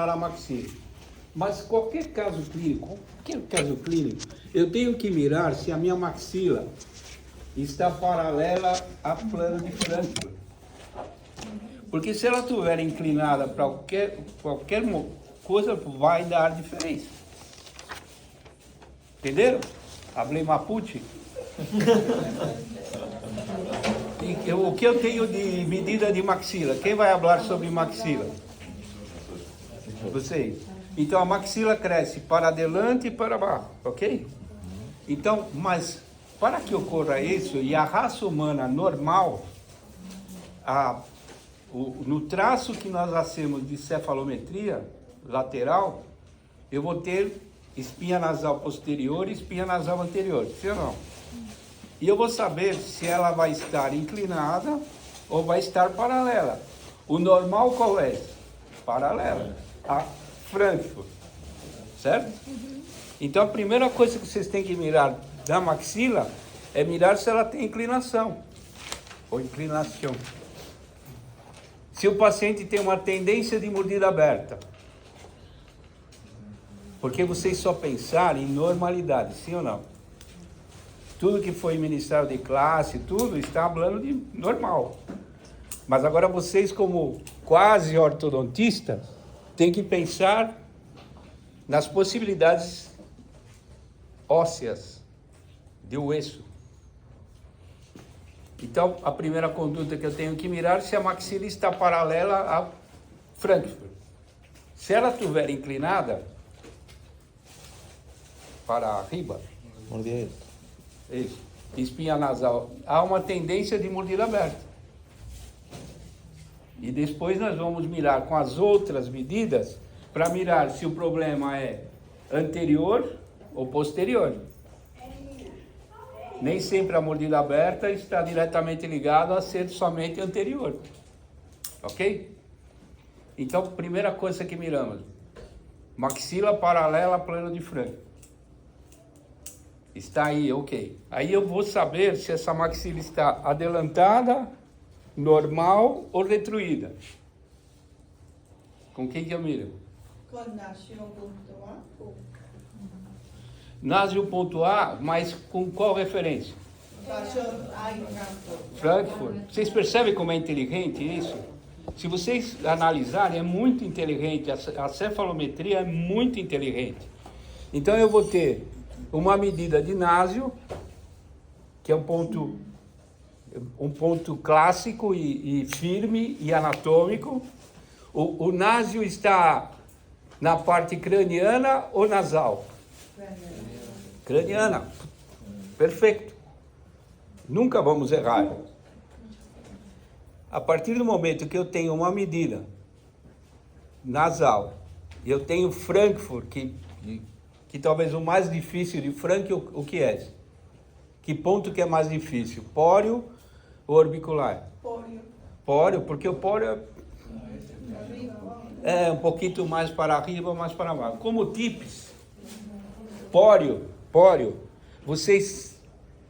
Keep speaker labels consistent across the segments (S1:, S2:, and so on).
S1: a maxila. Mas qualquer caso clínico, eu tenho que mirar se a minha maxila está paralela a plano de Frankfurt. Porque se ela estiver inclinada para qualquer coisa, vai dar diferença. Entenderam? Hablei Mapuche? O que eu tenho de medida de maxila? Quem vai falar sobre maxila? Vocês. Então a maxila cresce para adelante e para baixo, ok? Então, mas para que ocorra isso, e a raça humana normal, no traço que nós hacemos de cefalometria lateral, eu vou ter espinha nasal posterior e espinha nasal anterior, sim ou não? E eu vou saber se ela vai estar inclinada ou vai estar paralela. O normal qual é? Paralela. A Frankfurt. Certo? Então a primeira coisa que vocês têm que mirar da maxila é mirar se ela tem inclinação. Ou inclinação. Se o paciente tem uma tendência de mordida aberta. Porque vocês só pensaram em normalidade, sim ou não? Tudo que foi ministério de classe, tudo está falando de normal. Mas agora vocês, como quase ortodontistas, têm que pensar nas possibilidades ósseas de osso. Então, a primeira conduta que eu tenho que mirar é se a maxila está paralela a Frankfurt. Se ela estiver inclinada para arriba, isso, espinha nasal, há uma tendência de mordida aberta. E depois nós vamos mirar com as outras medidas para mirar se o problema é anterior ou posterior. Nem sempre a mordida aberta está diretamente ligada a ser somente anterior. Ok? Então, primeira coisa que miramos, maxila paralela a plano de Frank. Está aí, ok. Aí eu vou saber se essa maxila está adelantada, normal ou retruída. Com quem que eu miro?
S2: Com Nasio.A.
S1: Nasio.A, mas com qual referência? Frankfurt. Vocês percebem como é inteligente isso? Se vocês analisarem, é muito inteligente. A cefalometria é muito inteligente. Então eu vou ter uma medida de Nasio, que é um ponto clássico e firme e anatômico. O Nasio está na parte craniana ou nasal? Craniana. Perfeito. Nunca vamos errar. A partir do momento que eu tenho uma medida nasal, eu tenho Frankfurt, que talvez o mais difícil de Frankfurt, o que é? Que ponto que é mais difícil? Póreo ou orbicular? Póreo, porque o póreo é um pouquinho mais para arriba, mais para baixo. Como tips, póreo, vocês,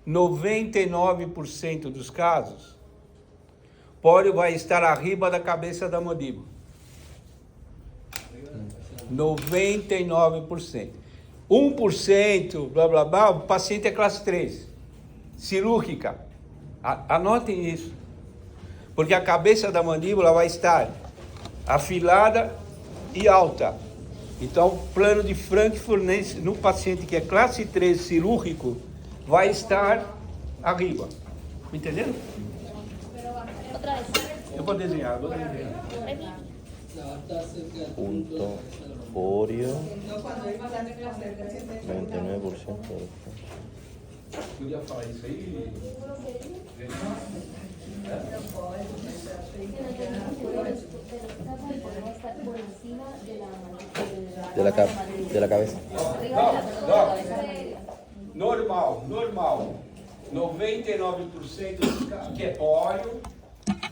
S1: 99% dos casos, póreo vai estar arriba da cabeça da mandíbula. 99%. 1%, blá blá blá, o paciente é classe 3, cirúrgica. Anotem isso. Porque a cabeça da mandíbula vai estar afilada e alta. Então, plano de Frankfurt no paciente que é classe 3 cirúrgico vai estar arriba. Entendendo? Eu vou desenhar.
S3: Punto Oreo 99%.
S1: Podia falar isso aí?
S3: De la cabeza.
S1: Normal. 99% dos casos que é póreo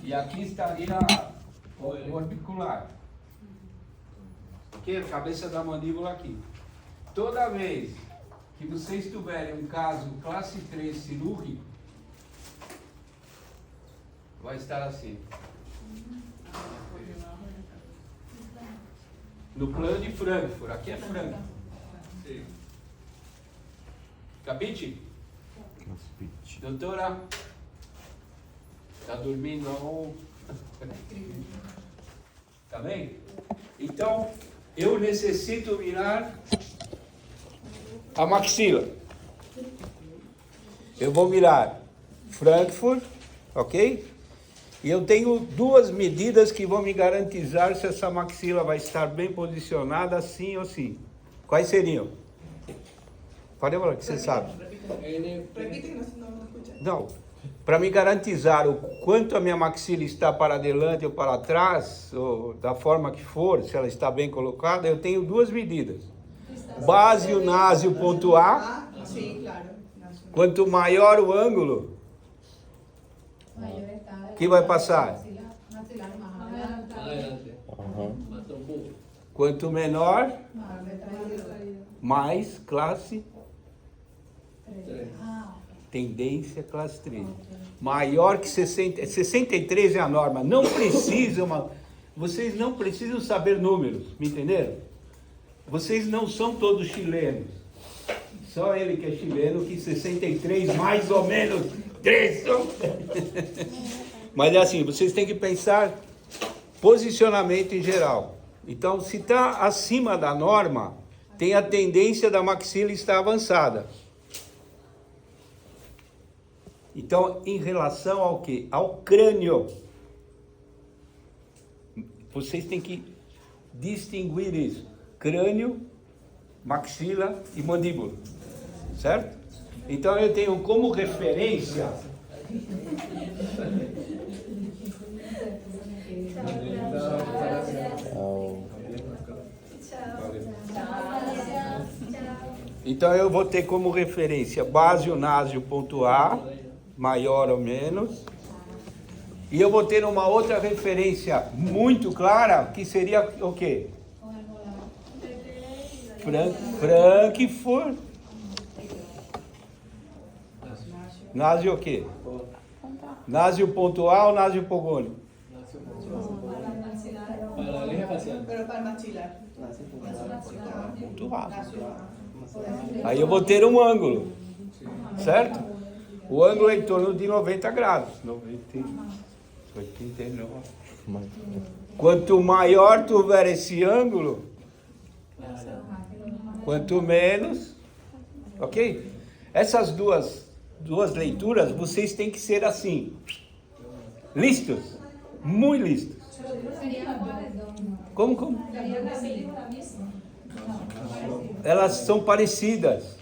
S1: e aqui estaria o orbicular. Ok? A cabeça da mandíbula aqui. Toda vez que vocês tiverem um caso classe 3 cirúrgico, vai estar assim. no plano de Frankfurt. Aqui é Frankfurt. Sim. Capite? Doutora? Está dormindo aonde? Tá bem? Então, eu necessito mirar a maxila. Eu vou mirar Frankfurt, ok? E eu tenho duas medidas que vão me garantizar se essa maxila vai estar bem posicionada, assim ou assim. Quais seriam? Pode falar, que você sabe.
S2: Repite que não escucha.
S1: Não, para me garantizar o quanto a minha maxila está para adelante ou para trás, ou da forma que for, se ela está bem colocada, eu tenho duas medidas. Base o násio ponto A,
S2: Ah, sim, claro.
S1: quanto maior o ângulo, que vai passar?
S3: Aham.
S1: Quanto menor, mais classe, tendência classe 3. Maior que 60, 63 é a norma. Não precisam, vocês não precisam saber números, me entenderam? Vocês não são todos chilenos. Só ele que é chileno, que 63 mais ou menos 3 são. Mas é assim, vocês têm que pensar posicionamento em geral. Então, se está acima da norma, tem a tendência da maxila estar avançada. Então, em relação ao quê? Ao crânio. Vocês têm que distinguir isso. Crânio, maxila e mandíbula. Certo? Então, eu tenho como referência... Então, eu vou ter como referência base o násio ponto A, maior ou menos. E eu vou ter uma outra referência muito clara, que seria o quê? Frankfurt. Násio o quê? Násio ponto A ou násio pogônio?
S2: Pero para maxilar.
S1: Ponto A. Aí eu vou ter um ângulo, certo? O ângulo é em torno de 90 graus. 89. Quanto maior tiver esse ângulo, quanto menos, ok? Essas duas leituras, vocês têm que ser assim, listos, muito listos. Como? Elas são parecidas,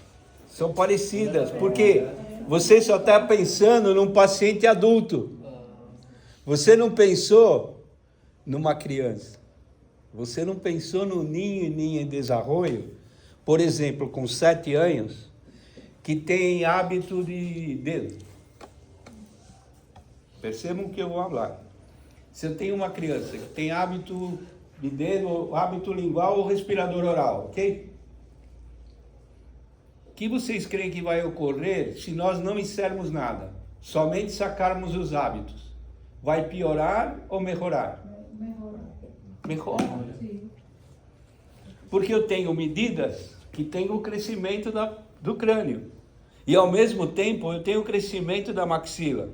S1: porque você só está pensando num paciente adulto. Você não pensou numa criança. Você não pensou no ninho em desarrollo, por exemplo, com 7 anos, que tem hábito de dedo. Percebam que eu vou falar. Se eu tenho uma criança que tem hábito de dedo, hábito lingual ou respirador oral, ok? O que vocês creem que vai ocorrer se nós não dissermos nada? Somente sacarmos os hábitos. Vai piorar ou melhorar? Melhora. Porque eu tenho medidas que têm o crescimento do crânio. E ao mesmo tempo eu tenho o crescimento da maxila.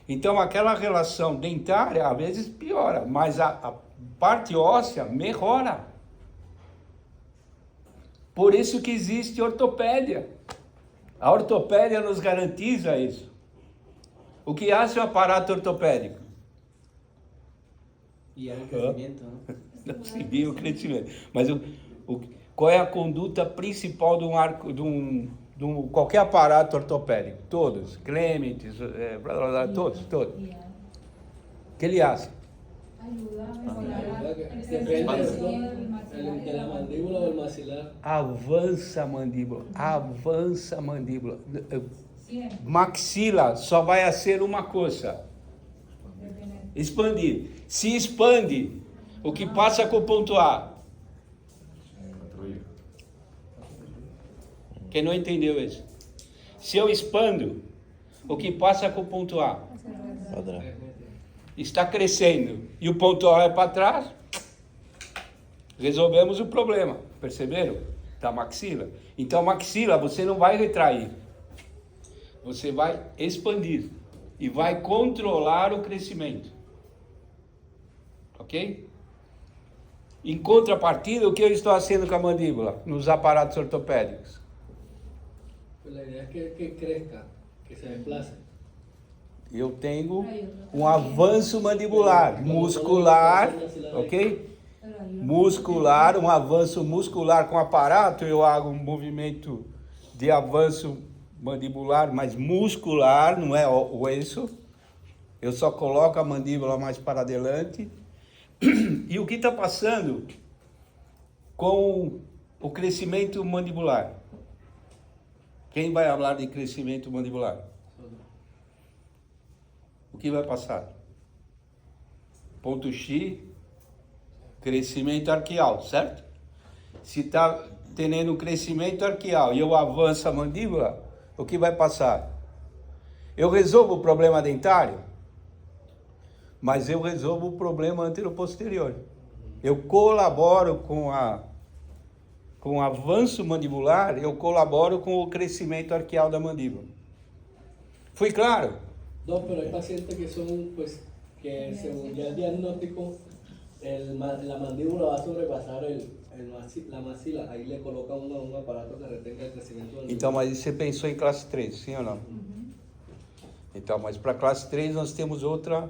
S1: Então aquela relação dentária às vezes piora, mas a parte óssea melhora. Por isso que existe ortopédia. A ortopédia nos garantiza isso. O que acha o aparato ortopédico?
S4: E o crescimento, né?
S1: Não seguia o crescimento. Mas qual é a conduta principal de qualquer aparato ortopédico? Todos. Clementes, todos. O que ele acha?
S4: Depende de la mandíbula ou do maxilar.
S1: Avança a mandíbula. Maxila só vai ser uma coisa. Expandir. Se expande, o que passa com o ponto A? Quem não entendeu isso? Se eu expando, o que passa com o ponto A? Está crescendo. E o ponto A é para trás? resolvemos o problema, perceberam? Da maxila. Então, maxila você não vai retrair, você vai expandir e vai controlar o crescimento, ok? Em contrapartida, o que eu estou fazendo com a mandíbula nos aparatos ortopédicos?
S4: Pues la idea es que crezca, que se desplace.
S1: Eu tenho um avanço mandibular, muscular, ok? Muscular, um avanço muscular com o aparato, eu hago um movimento de avanço mandibular, mas muscular, não é o osso. Eu só coloco a mandíbula mais para adelante. E o que está passando com o crescimento mandibular? Quem vai falar de crescimento mandibular? O que vai passar? Ponto X, crescimento arqueal, certo? Se está tendo um crescimento arqueal e eu avanço a mandíbula, o que vai passar? Eu resolvo o problema dentário, mas eu resolvo o problema anteroposterior. Eu colaboro com o avanço mandibular, eu colaboro com o crescimento arqueal da mandíbula. Fui claro?
S4: No, pero hay pacientes que son, pues, que según ya el diagnóstico, la mandíbula va a sobrepasar la maxila, ahí le colocan un aparato que retenga el crecimiento del
S1: Então, mas você pensou em classe 3, sim ou não? Então, mas para classe 3 nós temos outra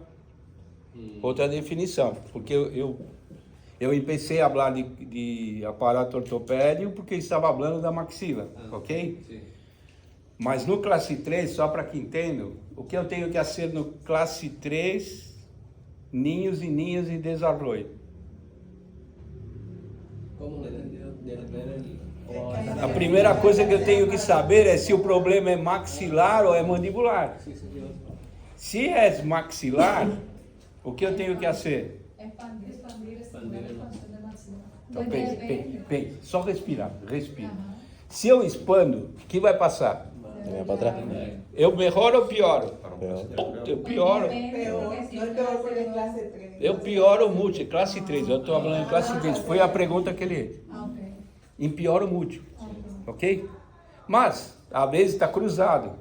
S1: definição, porque eu empecei a falar de aparato ortopédico porque estava falando da maxila, ok?
S4: Sí.
S1: Mas no classe 3, só para que entendam, o que eu tenho que fazer no classe 3, ninhos em desenvolvimento.
S4: ¿Cómo no he entendido? De tener
S1: A primeira coisa que eu tenho que saber é se o problema é maxilar ou é mandibular.
S4: Sí, señor.
S1: Se é maxilar, o que eu tenho que fazer?
S5: Expandir, estimular a expansão da maxila.
S1: Então, pense, só respirar, respira. Se eu expando, o que vai passar?
S3: Venga para atrás.
S1: Eu melhoro ou pioro?
S3: Peor.
S1: Eu pioro.
S2: Peor, no es peor porque es clase 3.
S1: Eu pioro muito, classe 3. Eu estou falando em classe 3. Foi a pergunta que ele...
S5: Ah, ok.
S1: Empioro muito, ok? Mas, às vezes está cruzado.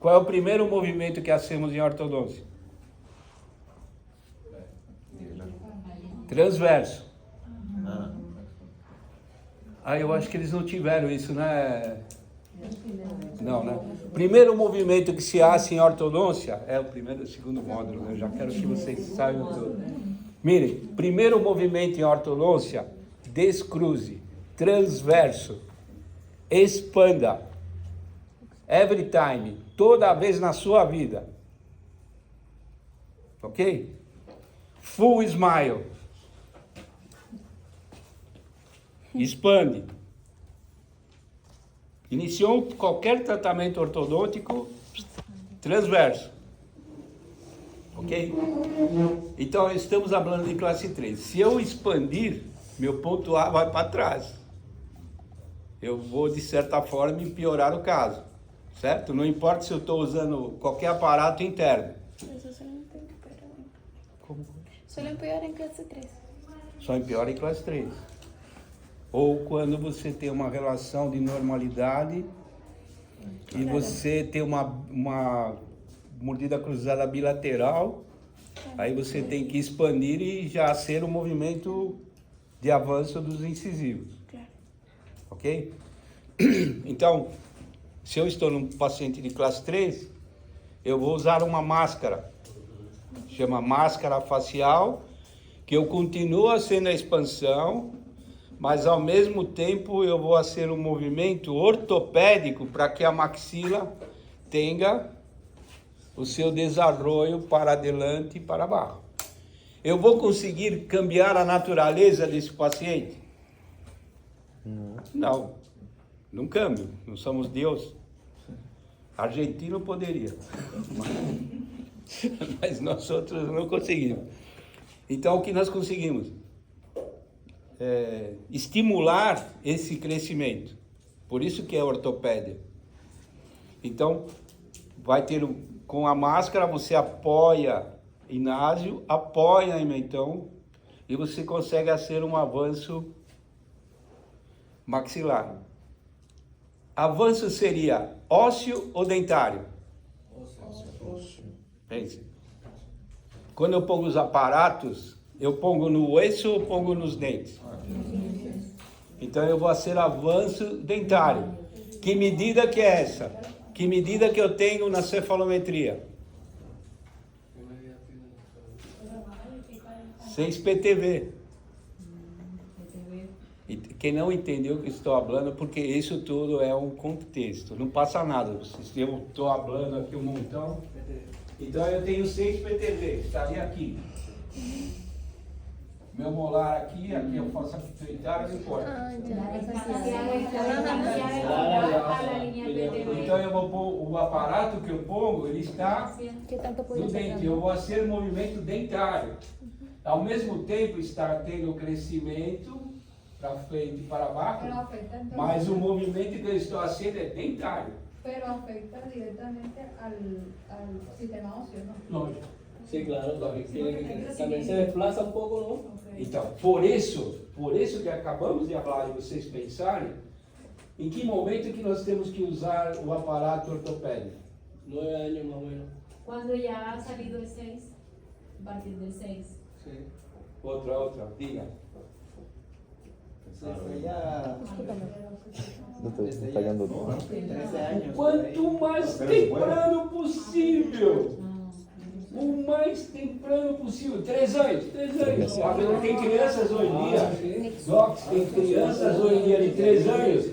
S1: Qual é o primeiro movimento que hacemos em ortodôncia? Transverso. Ah, eu acho que eles não tiveram isso, né? Não, né? Primeiro movimento que se faz em ortodôncia é o primeiro e segundo módulo, né? Eu já quero que vocês saibam tudo. Mirem, primeiro movimento em ortodôncia, descruze, transverso, expanda, every time, toda vez na sua vida. Ok? Full smile. Expande. Iniciou qualquer tratamento ortodôntico transverso. Ok? Então, estamos falando de classe 3. Se eu expandir, meu ponto A vai para trás. Eu vou, de certa forma, piorar o caso. Certo? Não importa se eu estou usando qualquer aparato interno.
S6: Eso solo empeora
S1: Como?
S6: Solo empeora en clase 3.
S1: Só empeora em classe 3. Ou quando você tem uma relação de normalidade e você tem uma mordida cruzada bilateral, aí você tem que expandir e já ser um movimento de avanço dos incisivos.
S6: Claro.
S1: Ok? Então, se eu estou num paciente de classe 3, eu vou usar uma máscara, chama máscara facial, que eu continuo sendo a expansão, mas ao mesmo tempo eu vou fazer um movimento ortopédico para que a maxila tenha o seu desenvolvimento para adelante e para baixo. Eu vou conseguir cambiar a natureza desse paciente? Não, não cambio, não somos Deus. Argentino poderia, mas nós outros não conseguimos. Então o que nós conseguimos? Estimular esse crescimento. Por isso que é ortopédia. Então, vai ter com a máscara você apoia inásio, apoia em mentão e você consegue fazer um avanço maxilar. Avanço seria ósseo ou dentário? Pense. Quando eu pongo os aparatos, eu pongo no osso ou pongo nos dentes? Então eu vou fazer avanço dentário. Que medida que é essa? Que medida que eu tenho na cefalometria? 6 PTV. E quem não entendeu o que estou falando, porque isso tudo é um contexto, não passa nada. Eu estou falando aqui um montão. Então eu tenho 6 PTV, estaria aqui. Meu molar aqui eu faço afeitar, não importa. Então eu vou pôr o aparato que eu pongo, ele está no dente. Eu vou fazer movimento dentário. Ao mesmo tempo está tendo crescimento para frente e para baixo, mas o movimento que eu estou fazendo é dentário.
S5: Pero afecta directamente al sistema óseo, ¿no?
S1: Lógico.
S4: Sí, claro, también se desplaza un poco, ¿no?
S1: Então, por isso que acabamos de falar e vocês pensarem, em que momento que nós temos que usar o aparato ortopédico?
S4: 9 años más o menos.
S7: Cuando ya ha salido el 6, a partir del 6.
S4: Sí.
S1: Outra, diga.
S2: Desde ya,
S3: No te está fallando todo.
S2: 13 años.
S1: Quanto mais temprano possível. O mais temprano possível. 3 anos. Tem crianças hoje em dia. Docs, tem crianças hoje em dia de 3 anos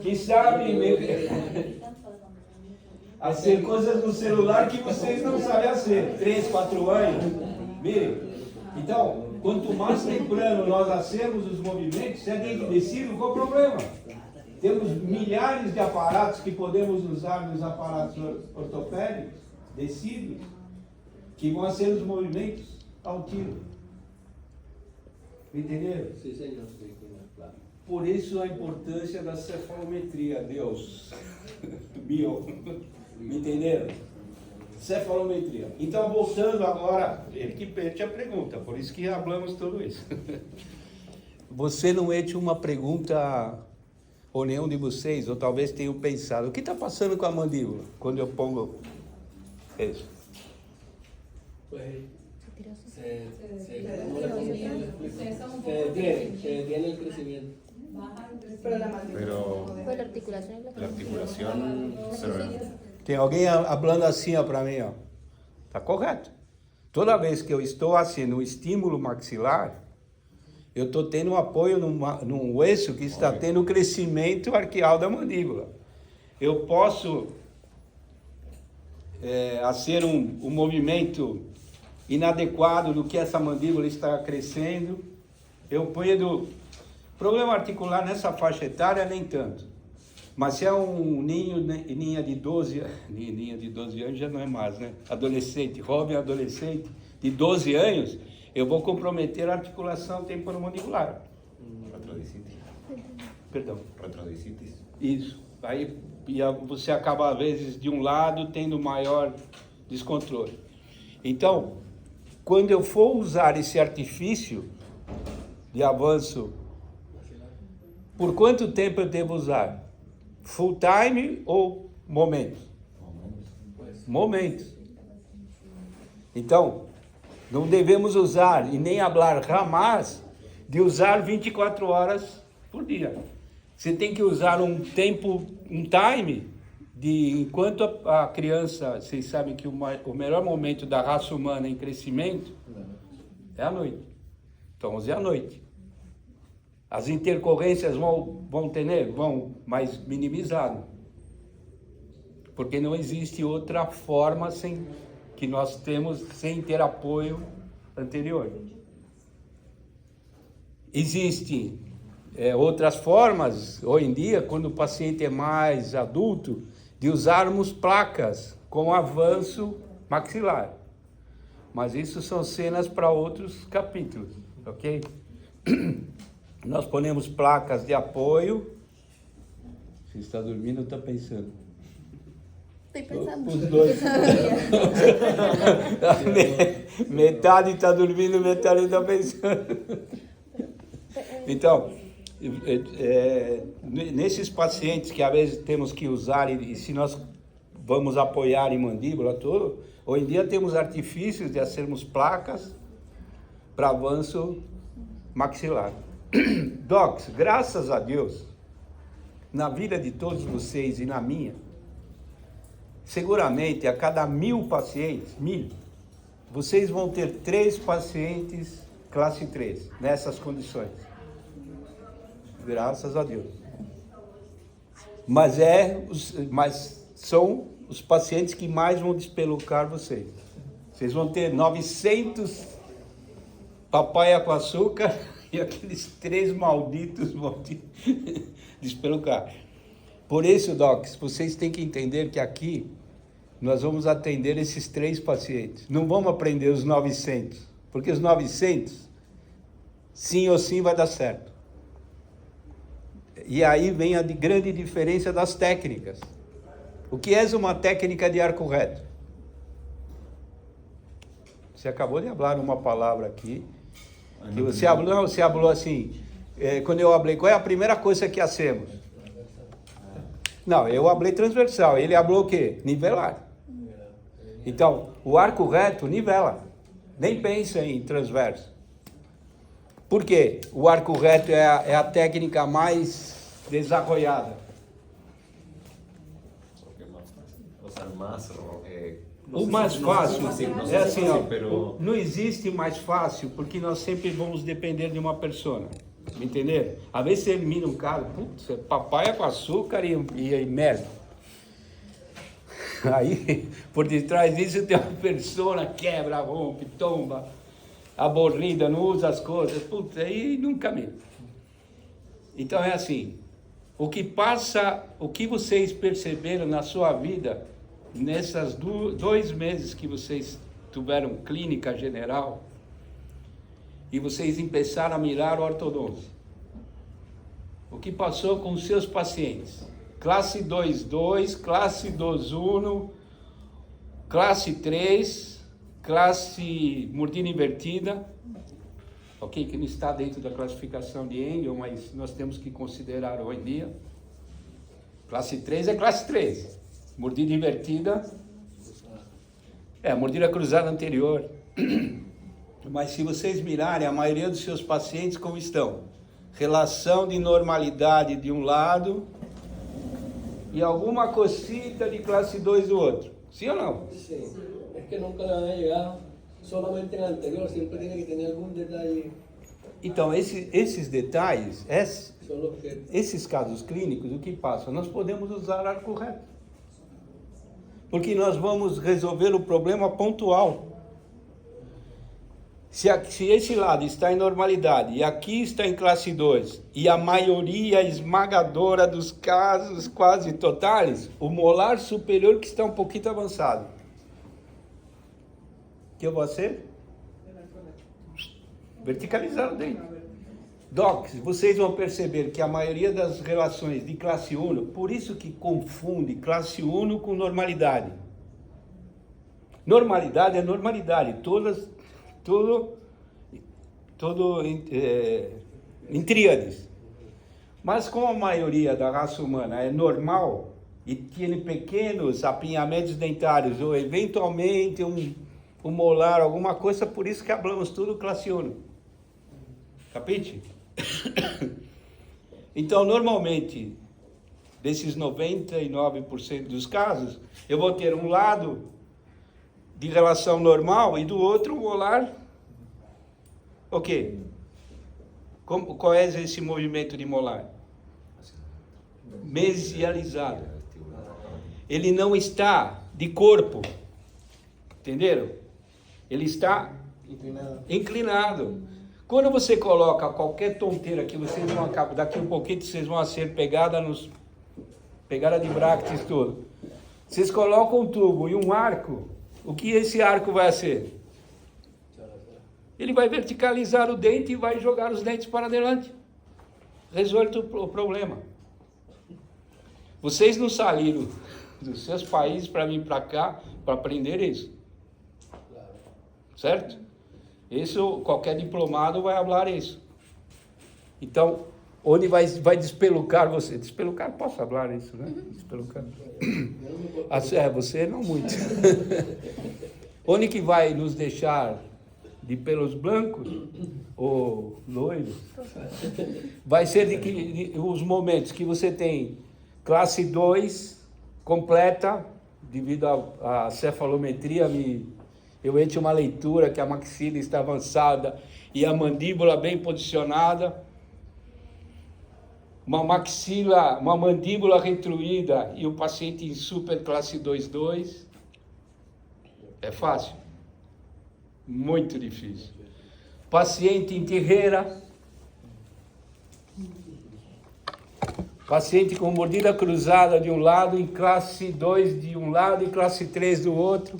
S1: que sabem fazer coisas no celular que vocês não sabem fazer. 3, 4 anos. Mirem. Então, quanto mais temprano nós hacemos os movimentos, se é dentro de círculo, qual o problema? Temos milhares de aparatos que podemos usar nos aparatos ortopédicos, de círculos, que vão ser os movimentos ao tiro. Entenderam?
S4: Sí, señor, sí, claro.
S1: Por isso a importância da cefalometria, Deus. Bio. Me entenderam? Cefalometria. Então, voltando agora, ele que pede a pergunta, por isso que falamos tudo isso. Você não é uma pergunta, ou nenhum de vocês, ou talvez tenham pensado, o que está passando com a mandíbula quando eu pongo isso?
S4: Pues se detiene el crecimiento.
S2: Pero la mandíbula.
S8: Pero
S6: Fue la articulación.
S8: la articulación se ve.
S1: Tem alguém falando assim para mim, ó. Tá correto. Toda vez que eu estou fazendo um estímulo maxilar, eu estou tendo um apoio num osso que está tendo crescimento arqueal da mandíbula. Eu posso fazer um movimento inadequado do que essa mandíbula está crescendo. Eu ponho problema articular nessa faixa etária nem tanto. Mas se é um ninha de 12 anos já não é mais, né? Adolescente, jovem adolescente de 12 anos, eu vou comprometer a articulação temporomandibular.
S8: Retrodicitis.
S1: Perdão.
S8: Retrodicitis.
S1: Isso. Aí você acaba, às vezes, de um lado, tendo maior descontrole. Então, quando eu for usar esse artifício de avanço, por quanto tempo eu devo usar? Full time ou momentos? Momentos. Então, não devemos usar, e nem falar jamais, de usar 24 horas por dia. Você tem que usar um tempo, um time, enquanto a criança, vocês sabem que o melhor momento da raça humana em crescimento é a noite. Então, use à noite. As intercorrências vão mais minimizado. Porque não existe outra forma que nós temos sem ter apoio anterior. Existem outras formas, hoje em dia, quando o paciente é mais adulto, de usarmos placas com avanço maxilar. Mas isso são cenas para outros capítulos, ok? Nós ponemos placas de apoio. Você está dormindo ou está pensando?
S6: Estoy pensando.
S1: Os dois. Metade está dormindo, metade está pensando. Então, nesses pacientes que às vezes temos que usar, e se nós vamos apoiar em mandíbula, tudo, hoje em dia temos artifícios de fazermos placas para avanço maxilar. Docs, graças a Deus, na vida de todos vocês e na minha, seguramente a cada 1000 pacientes, vocês vão ter 3 pacientes classe 3, nessas condições. Graças a Deus. Mas são os pacientes que mais vão despelucar vocês. Vocês vão ter 900 papaya com açúcar e aqueles 3 malditos vão te despelucar. Por isso, Docs, vocês têm que entender que aqui nós vamos atender esses 3 pacientes. Não vamos aprender os 900, porque os 900, sim ou sim, vai dar certo. E aí vem a grande diferença das técnicas. O que é uma técnica de arco reto? Você acabou de falar uma palavra aqui, que você falou assim, quando eu falei, qual é a primeira coisa que hacemos? Não, eu falei transversal, ele falou o quê? Nivelar. Então, o arco reto nivela, nem pensa em transverso. Por quê? O arco reto é a técnica mais desarrollada. O mais fácil é assim, ó, não existe mais fácil, porque nós sempre vamos depender de uma pessoa. Me entenderam? Às vezes você elimina um cara, putz, é papaya com açúcar e merda. Aí, por detrás disso tem uma pessoa, quebra, rompe, tomba, aborrida, não usa as coisas, putz, aí nunca mesmo. Então é assim, o que vocês perceberam na sua vida, nessas 2 meses que vocês tiveram clínica geral, e vocês começaram a mirar ortodôncia. O que passou com os seus pacientes? Classe 2.2, classe 2.1, classe 3, classe mordida invertida, ok? Que não está dentro da classificação de Engel, mas nós temos que considerar hoje em dia. Classe 3 é classe 3. Mordida invertida, mordida cruzada anterior. Mas se vocês mirarem, a maioria dos seus pacientes como estão? Relação de normalidade de um lado e alguma cosita de classe 2 do outro. Sim ou não?
S4: Sí, es que nunca le van a llegar solamente en el anterior, siempre tiene que tener algún detalle.
S1: Então, esses detalhes,
S4: Son los que
S1: esses casos clínicos, o que passa? Nós podemos usar arco reto. Porque nós vamos resolver o problema pontual. Se esse lado está em normalidade e aqui está em classe 2, e a maioria esmagadora dos casos quase totais, o molar superior que está um pouquinho avançado. O que eu vou fazer? Verticalizar o dente. Docs, vocês vão perceber que a maioria das relações de classe 1, por isso que confunde classe 1 com normalidade. Normalidade é normalidade, tudo em tríades. Mas como a maioria da raça humana é normal e tem pequenos apinhamentos dentários ou eventualmente um molar, alguma coisa, por isso que falamos tudo classe 1. Capite? Então, normalmente, desses 99% dos casos, eu vou ter um lado de relação normal e do outro um molar. Ok. Qual é esse movimento de molar? Mesializado. Ele não está de corpo. Entenderam? Ele está inclinado. Quando você coloca qualquer tonteira que vocês vão acabar, daqui um pouquinho vocês vão ser pegada de bractes tudo. Vocês colocam um tubo e um arco, o que esse arco vai ser? Ele vai verticalizar o dente e vai jogar os dentes para adelante. Resolve o problema. Vocês não saíram dos seus países para vir para cá para aprender isso. certo? Isso, qualquer diplomado vai falar isso. Então, onde vai despelucar você? Despelucar, posso falar isso, né? Despelucar. Você não muito. Onde que vai nos deixar de pelos brancos ou loiros? Vai ser os momentos que você tem classe 2 completa, devido à cefalometria, eu entro uma leitura que a maxila está avançada e a mandíbula bem posicionada, uma mandíbula retruída e o paciente em super classe 2-2, é fácil? Muito difícil. Paciente em terreira, paciente com mordida cruzada de um lado, em classe 2 de um lado e classe 3 do outro.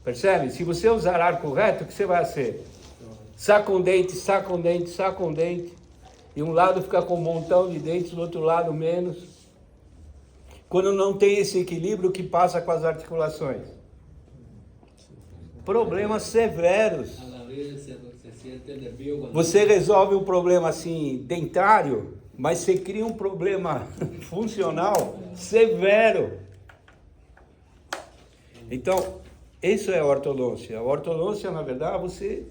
S1: Percebe? Se você usar arco reto, o que você vai fazer? Saca um dente, saca um dente, saca um dente. E um lado fica com um montão de dentes, do outro lado menos. Quando não tem esse equilíbrio, o que passa com as articulações? Problemas severos. Você resolve um problema assim, dentário, mas você cria um problema funcional severo. Então, isso é a ortodôncia. A ortodôncia, na verdade, você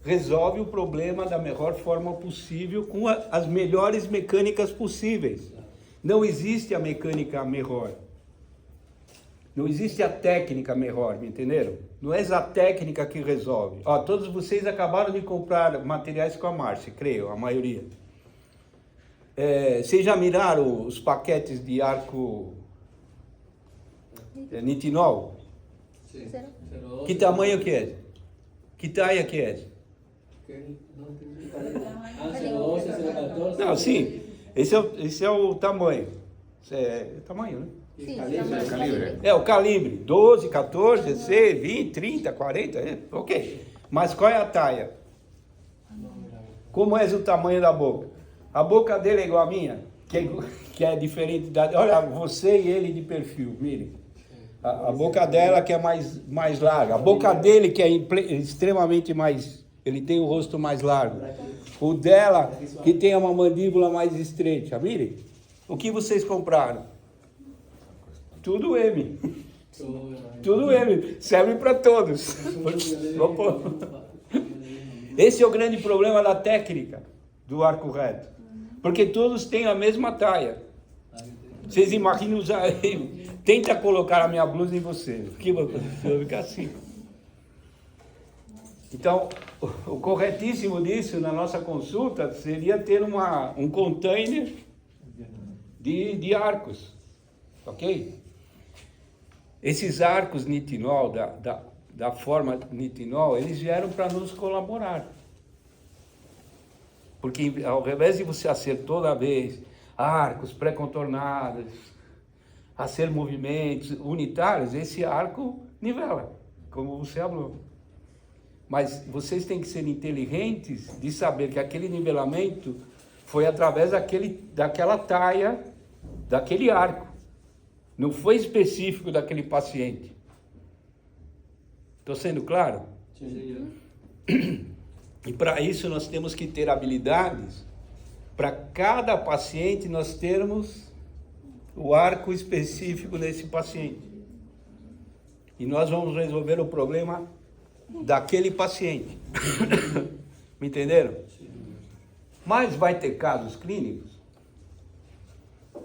S1: resolve o problema da melhor forma possível, com as melhores mecânicas possíveis. Não existe a mecânica melhor. Não existe a técnica melhor, me entenderam? Não é a técnica que resolve. Ó, todos vocês acabaram de comprar materiais com a Márcia, creio, a maioria. Vocês já miraram os paquetes de arco nitinol?
S4: Sim.
S1: Que tamanho que é? Que taia que é?
S4: 012, 014.
S1: Não, sim. Esse é o tamanho. É tamanho, né?
S6: Sim,
S8: Calibre.
S1: É o calibre. 12, 14, 16, 20, 30, 40. Ok. Mas qual é a taia? Como é o tamanho da boca? A boca dele é igual a minha? Que é diferente da... Olha, você e ele de perfil, mire. A boca dela que é mais larga. A boca dele que é extremamente mais... Ele tem o rosto mais largo. O dela que tem uma mandíbula mais estreita. Mire, o que vocês compraram? Tudo M. Tudo M. Serve para todos. Esse é o grande problema da técnica do arco reto. Porque todos têm a mesma taia. Vocês imaginam usar... Tenta colocar a minha blusa em você. Vai ficar assim. Então, o corretíssimo disso na nossa consulta seria ter um container de arcos. Ok? Esses arcos nitinol, da forma nitinol, eles vieram para nos colaborar. Porque ao invés de você fazer toda vez arcos pré-contornados, fazer movimentos unitários, esse arco nivela, como você falou. Mas vocês têm que ser inteligentes de saber que aquele nivelamento foi através daquela taia, daquele arco. Não foi específico daquele paciente. Estou sendo claro?
S4: Sim.
S1: E para isso nós temos que ter habilidades. Para cada paciente nós termos o arco específico desse paciente. E nós vamos resolver o problema daquele paciente. Me entenderam? Mas vai ter casos clínicos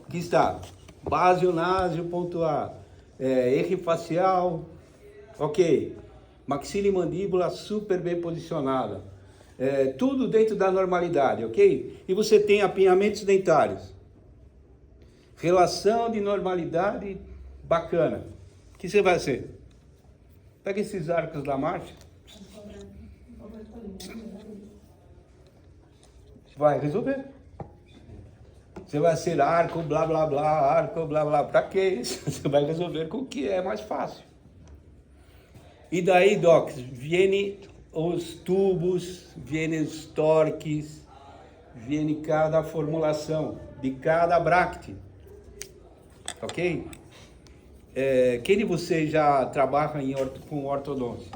S1: que está basio-násio, ponto A, erro facial, ok, maxila e mandíbula super bem posicionada, tudo dentro da normalidade, ok? E você tem apinhamentos dentários, relação de normalidade bacana. O que você vai fazer? Pega esses arcos da marcha. Vai resolver. Você vai ser arco, blá, blá, blá, arco, blá, blá. Pra que isso? Você vai resolver com o que é mais fácil. E daí, docs, vêm os tubos, vêm os torques, vem cada formulação de cada bracte. Ok? Quem de vocês já trabalha com ortodôncia?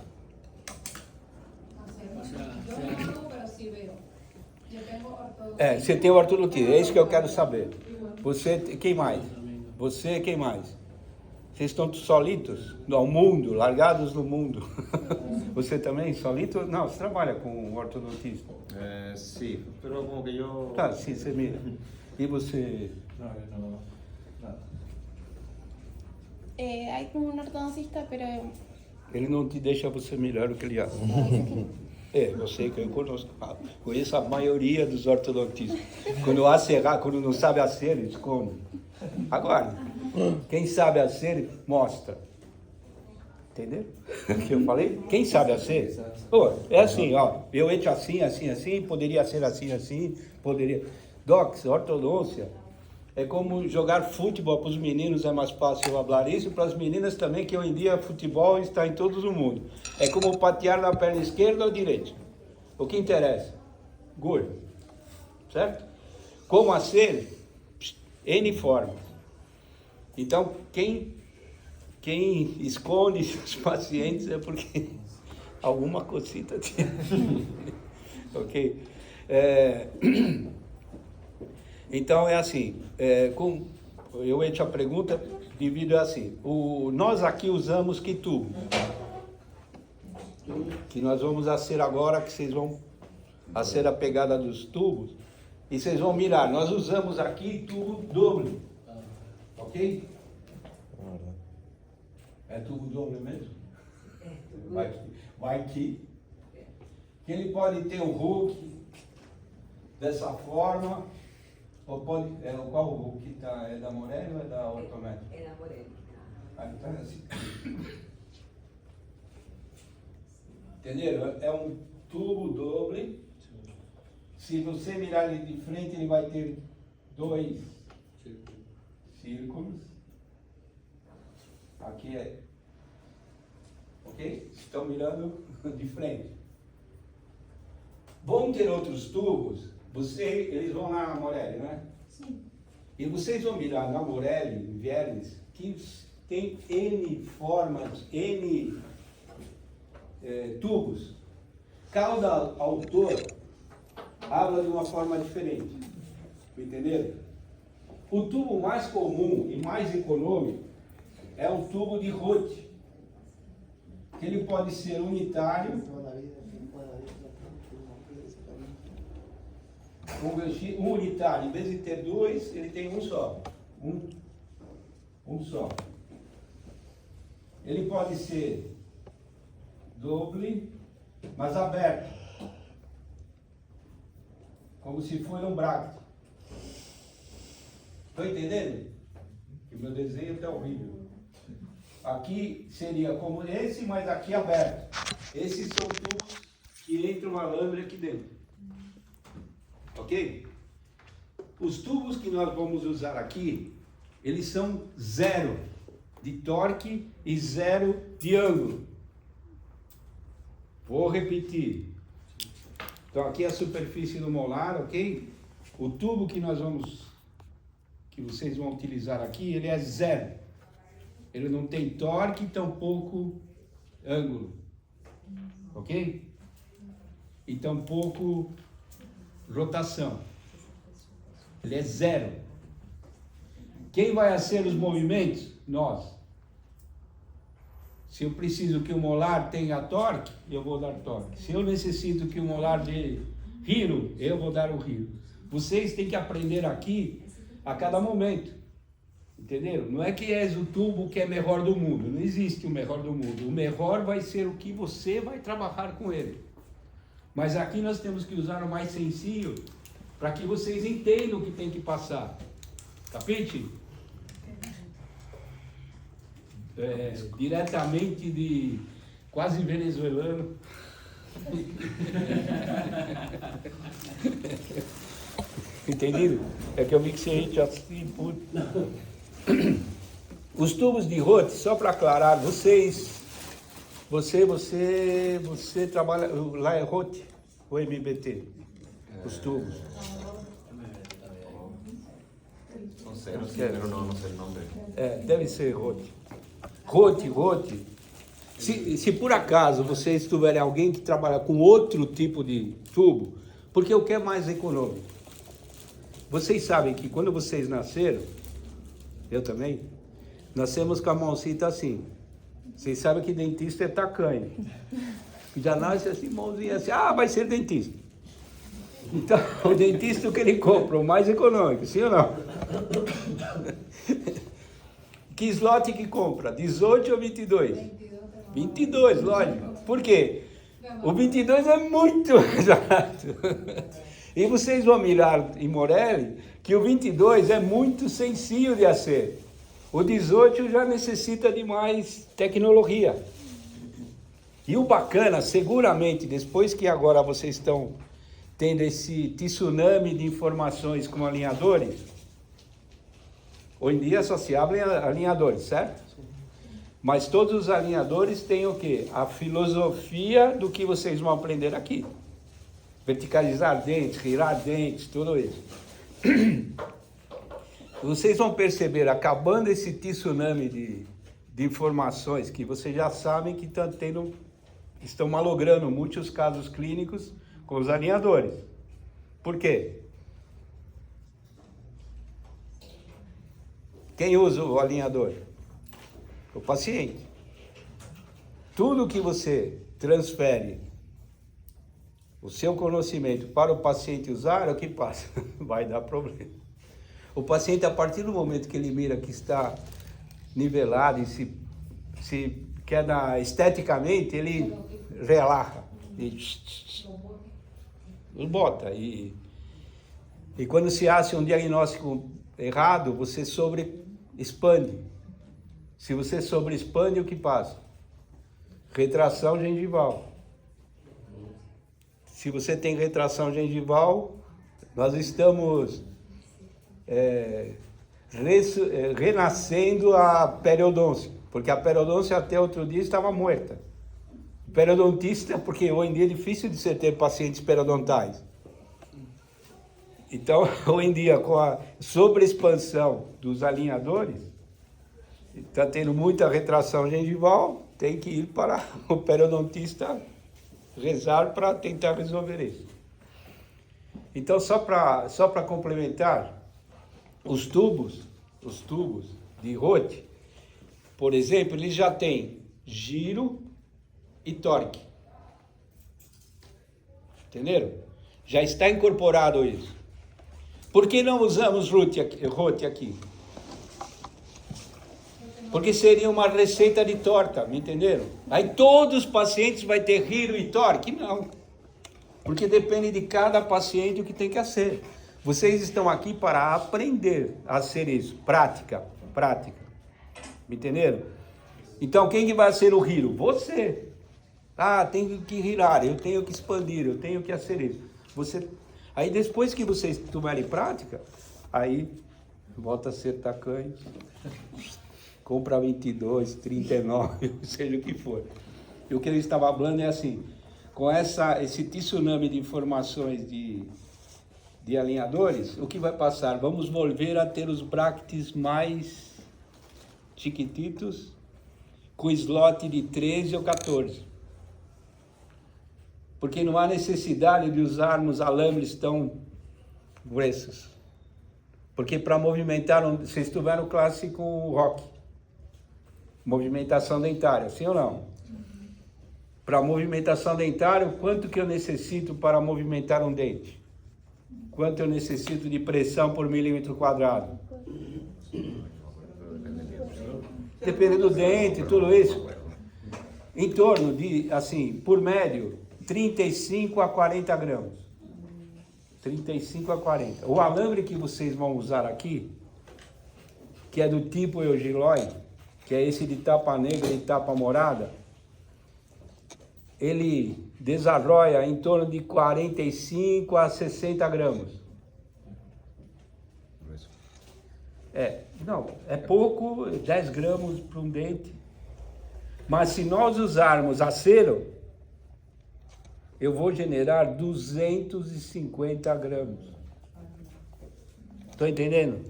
S1: Você tem ortodontista, é isso que eu quero saber. Você, quem mais? Você, quem mais? Vocês estão solitos no mundo, largados no mundo. Você também, solito? Não, você trabalha com um ortodontista.
S8: Sí, pero como que yo...
S1: Tá, sim, você mira. E você?
S2: No, no, nada.
S6: Hay como un ortodoncista, pero
S1: Ele não te deixa você mirar o que ele acha. Eu sei que eu conheço a maioria dos ortodontistas. Quando acha errado, quando não sabe hacer, esconde. Agora, quem sabe hacer, mostra. Entendeu? O que eu falei? Quem sabe hacer? Pô, é assim, ó. Eu entro assim, assim, assim, poderia ser assim, assim, poderia. Docs, ortodôncia. É como jogar futebol para os meninos, é mais fácil eu falar isso, para as meninas também, que hoje em dia futebol está em todo o mundo. É como patear na perna esquerda ou direita. O que interessa? Gol. Certo? Como hacer? N formas. Então, quem esconde os pacientes é porque alguma cosita tinha. Ok? Então é assim, eu entro a pergunta, divido assim, nós aqui usamos que tubo? Que nós vamos fazer agora, que vocês vão fazer a pegada dos tubos, e vocês vão mirar, nós usamos aqui tubo doble, ok? É tubo doble mesmo? Vai que ele pode ter um hook dessa forma. Ou pode, qual o que tá, é da Morelli ou é da Ortométrica?
S9: É da Morelli.
S1: Então é assim. Entenderam? É um tubo doble. Se você mirar ele de frente, ele vai ter 2 círculos. Aqui é. Ok? Estão mirando de frente. Vão ter outros tubos. Eles vão na Morelli, né?
S5: Sim.
S1: E vocês vão mirar na Morelli, em Viernes, que tem N formas, N tubos. Cada autor habla de uma forma diferente. Entenderam? O tubo mais comum e mais econômico é um tubo de Roth. Que ele pode ser unitário. Um unitário, em vez de ter 2, ele tem um só. Um só. Ele pode ser doble, mas aberto. Como se fosse um bracte. Estão entendendo? Que meu desenho está horrível. Aqui seria como esse, mas aqui aberto. Esses são tubos que entram uma lâmina aqui dentro. Ok? Os tubos que nós vamos usar aqui, eles são 0 de torque e 0 de ângulo. Vou repetir. Então aqui é a superfície do molar, ok? O tubo que vocês vão utilizar aqui, ele é 0. Ele não tem torque, tampouco ângulo. Ok? E tampouco rotação. Ele é 0. Quem vai fazer os movimentos? Nós. Se eu preciso que o molar tenha torque, eu vou dar torque. Se eu necessito que o molar dê giro, eu vou dar o giro. Vocês têm que aprender aqui a cada momento. Entenderam? Não é que é o tubo que é melhor do mundo. Não existe o melhor do mundo. O melhor vai ser o que você vai trabalhar com ele. Mas aqui nós temos que usar o mais sencillo para que vocês entendam o que tem que passar. Capite? Diretamente de quase venezuelano. Entendido? É que eu vi que você assim, puto. Os tubos de Roth, só para aclarar, você trabalha, lá é Roth ou MBT? Os tubos.
S8: Son ceros, pero no sé el nombre.
S1: Deve ser Roth. Roth. Se por acaso vocês tiverem alguém que trabalha com outro tipo de tubo, porque o que é mais econômico? Vocês sabem que quando vocês nasceram, eu também, nascemos com a mãozinha assim. Vocês sabem que dentista é tacanho. Já nasce assim, mãozinha assim, vai ser dentista. Então, o dentista o que ele compra, o mais econômico, sim ou não? Que slot que compra? 18 ou 22? 22, lógico. Por quê? O 22 é muito exato. E vocês vão mirar em Morelli que o 22 é muito sencillo de fazer. O 18 já necessita de mais tecnologia. E o bacana, seguramente, depois que agora vocês estão tendo esse tsunami de informações com alinhadores, hoje em dia só se abrem alinhadores, certo? Mas todos os alinhadores têm o quê? A filosofia do que vocês vão aprender aqui. Verticalizar dentes, girar dentes, tudo isso. Vocês vão perceber, acabando esse tsunami de informações que vocês já sabem que estão malogrando muitos casos clínicos com os alinhadores. Por quê? Quem usa o alinhador? O paciente. Tudo que você transfere o seu conhecimento para o paciente usar, é o que passa. Vai dar problema. O paciente, a partir do momento que ele mira que está nivelado e se quer esteticamente, ele relaxa. E bota. E quando se acha um diagnóstico errado, você expande. Se você sobreexpande, o que passa? Retração gengival. Se você tem retração gengival, nós estamos renascendo a periodôncia, porque a periodôncia até outro dia estava morta. Periodontista, porque hoje em dia é difícil de você ter pacientes periodontais. Então, hoje em dia, com a sobreexpansão dos alinhadores, está tendo muita retração gengival, tem que ir para o periodontista rezar para tentar resolver isso. Então, só para complementar, os tubos de Roth, por exemplo, eles já têm giro e torque. Entenderam? Já está incorporado isso. Por que não usamos Roth aqui? Porque seria uma receita de torta, me entenderam? Aí todos os pacientes vão ter giro e torque? Não. Porque depende de cada paciente o que tem que fazer. Vocês estão aqui para aprender a ser isso. Prática. Me entenderam? Então, quem que vai ser o giro? Você. Tenho que girar, eu tenho que expandir, eu tenho que fazer isso. Aí depois que vocês tomarem prática, aí volta a ser tacanho. Compra 22, 39, seja o que for. E o que eu estava falando é assim, com esse tsunami de informações de alinhadores, o que vai passar? Vamos volver a ter os brackets mais chiquititos, com slot de 13 ou 14. Porque não há necessidade de usarmos alambres tão grossos. Porque para movimentar, vocês tiveram classe com o rock. Movimentação dentária, sim ou não? Para movimentação dentária, quanto que eu necessito para movimentar um dente? Quanto eu necessito de pressão por milímetro quadrado? Depende do dente, tudo isso. Em torno de, assim, por médio, 35 a 40 gramas. 35 a 40. O alambre que vocês vão usar aqui, que é do tipo Eugiloi, que é esse de tapa negra e tapa morada, ele desarroia em torno de 45 a 60 gramas. Não, é pouco, 10 gramas para um dente. Mas se nós usarmos acero, eu vou generar 250 gramas. Estão entendendo?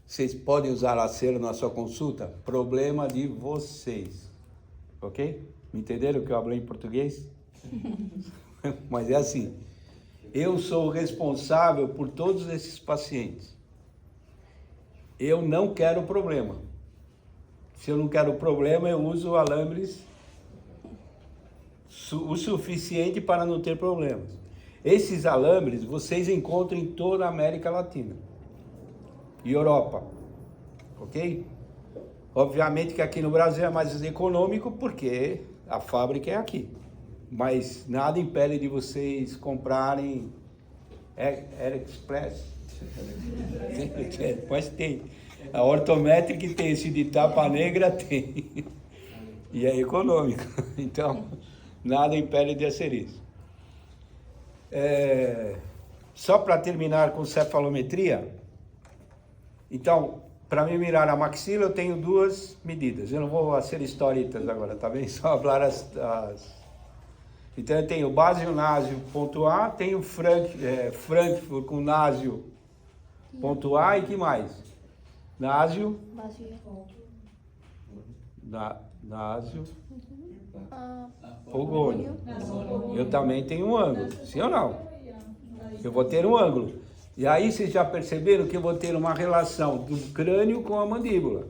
S1: Vocês podem usar acero na sua consulta? Problema de vocês. Ok? Me entenderam o que eu falei em português? Mas é assim. Eu sou o responsável por todos esses pacientes. Eu não quero problema. Se eu não quero problema, eu uso alambres o suficiente para não ter problemas. Esses alambres vocês encontram em toda a América Latina e Europa, ok? Obviamente que aqui no Brasil é mais econômico porque a fábrica é aqui, mas nada impede de vocês comprarem AliExpress. Mas tem. A Ortometric tem, esse de Tapa Negra tem. E é econômico. Então, nada impede de ser isso. Só para terminar com cefalometria. Então, para me mirar a maxila, eu tenho duas medidas. Eu não vou ser historitas agora, tá bem? Só falar Então, eu tenho base násio ponto A, tenho Frankfurt com násio ponto A e que mais? Násio. Násio. Pogônio. Eu também tenho um ângulo, sim ou não? Eu vou ter um ângulo. E aí vocês já perceberam que eu vou ter uma relação do crânio com a mandíbula.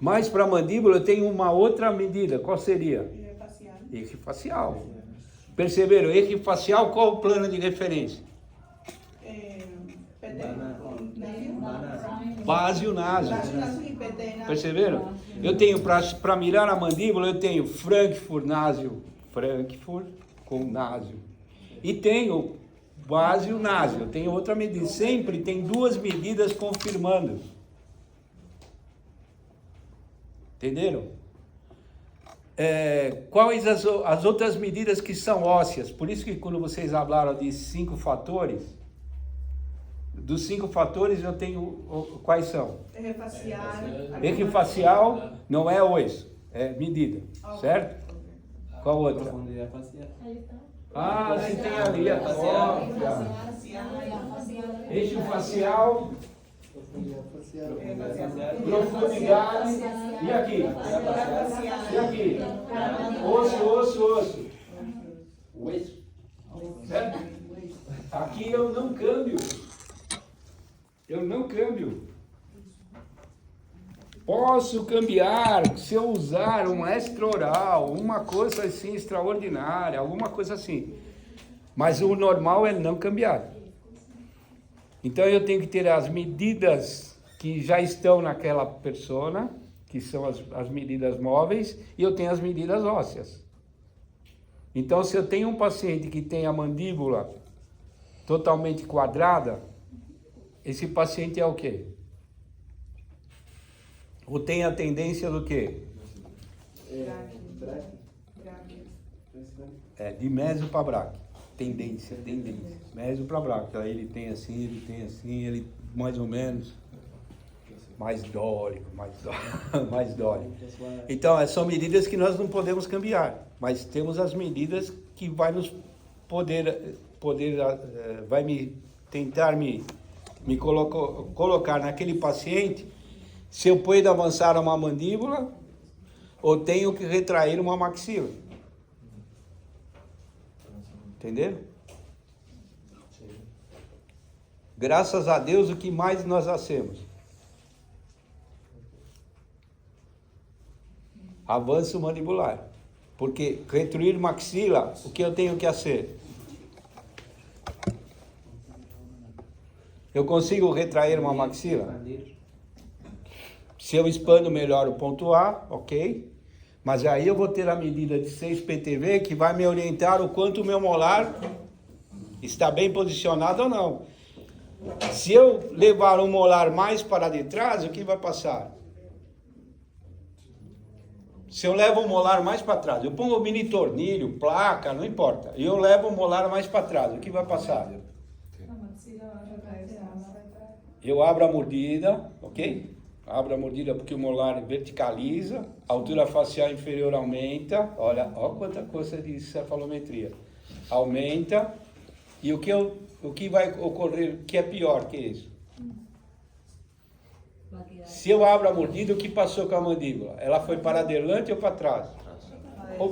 S1: Mas para a mandíbula eu tenho uma outra medida. Qual seria? Eje facial. Perceberam? Eje facial, qual o plano de referência? Base o násio. Perceberam? Eu tenho, para mirar a mandíbula, eu tenho Frankfurt násio, Frankfurt com násio. E tenho base o násio, eu tenho outra medida. Sempre tem duas medidas confirmando. Entenderam? Quais as outras medidas que são ósseas? Por isso que quando vocês falaram de 5 fatores, dos 5 fatores eu tenho, quais são? Eje facial não é osso, é medida, certo? Qual outra?
S2: Profundidade facial.
S1: Ah, você tem ali a eixo facial, profundidade, e aqui? E aqui? Osso, osso, osso. Osso. Certo? Aqui eu não câmbio. Eu não câmbio. Posso cambiar se eu usar um extra-oral, uma coisa assim extraordinária, alguma coisa assim. Mas o normal é não cambiar. Então eu tenho que ter as medidas que já estão naquela persona, que são as medidas móveis, e eu tenho as medidas ósseas. Então se eu tenho um paciente que tem a mandíbula totalmente quadrada, esse paciente é o quê? Ou tem a tendência do quê? De mésio para braque. Tendência. Mésio para braque. Aí ele tem assim, ele mais ou menos mais dórico. Então, são medidas que nós não podemos cambiar, mas temos as medidas que vai nos vai me tentar me colocar naquele paciente se eu puedo avançar uma mandíbula ou tenho que retrair uma maxila. Entenderam? Graças a Deus, o que mais nós hacemos? Avanço mandibular. Porque retruir maxila, o que eu tenho que fazer? Eu consigo retrair uma maxila? Se eu expando melhor o ponto A, ok. Mas aí eu vou ter a medida de 6 PTV que vai me orientar o quanto o meu molar está bem posicionado ou não. Se eu levar o molar mais para de trás, o que vai passar? Se eu levo o molar mais para trás, eu pongo o mini tornilho, placa, não importa. E eu levo o molar mais para trás, o que vai passar? Eu abro a mordida, ok? Abro a mordida porque o molar verticaliza, a altura facial inferior aumenta, olha quanta coisa de cefalometria. Aumenta, e o que vai ocorrer, que é pior que isso? Se eu abro a mordida, o que passou com a mandíbula? Ela foi para adelante ou para trás?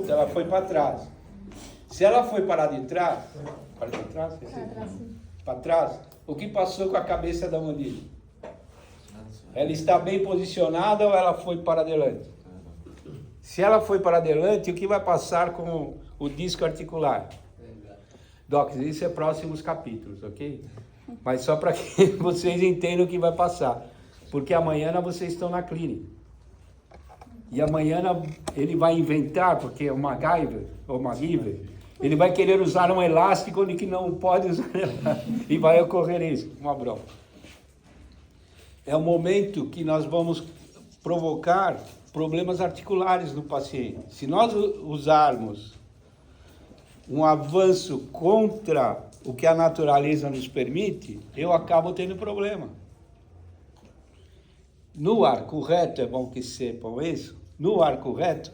S1: Ela foi para trás. Se ela foi para trás, para trás, o que passou com a cabeça da mandíbula? Ela está bem posicionada ou ela foi para adelante? Se ela foi para adelante, o que vai passar com o disco articular? Doc, isso é próximos capítulos, ok? Mas só para que vocês entendam o que vai passar. Porque amanhã vocês estão na clínica. E amanhã ele vai inventar, porque é o MacGyver, ele vai querer usar um elástico onde que não pode usar elástico. E vai ocorrer isso, uma bronca. É o momento que nós vamos provocar problemas articulares no paciente. Se nós usarmos um avanço contra o que a natureza nos permite, eu acabo tendo problema. No arco reto, é bom que sepam isso, no arco reto,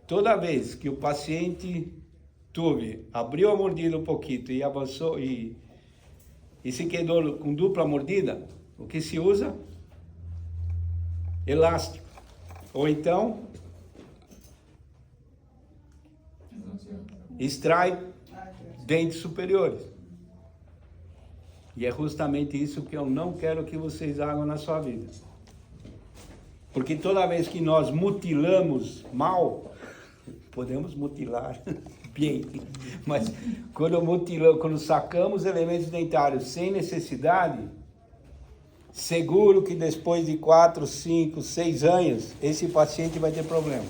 S1: toda vez que o paciente abriu a mordida um pouquinho e avançou e se quedou com dupla mordida, o que se usa? Elástico. Ou então, extrai dentes superiores. E é justamente isso que eu não quero que vocês hagam na sua vida. Porque toda vez que nós mutilamos mal, podemos mutilar bem, mas quando sacamos elementos dentários sem necessidade, seguro que depois de 4, 5, 6 anos, esse paciente vai ter problema.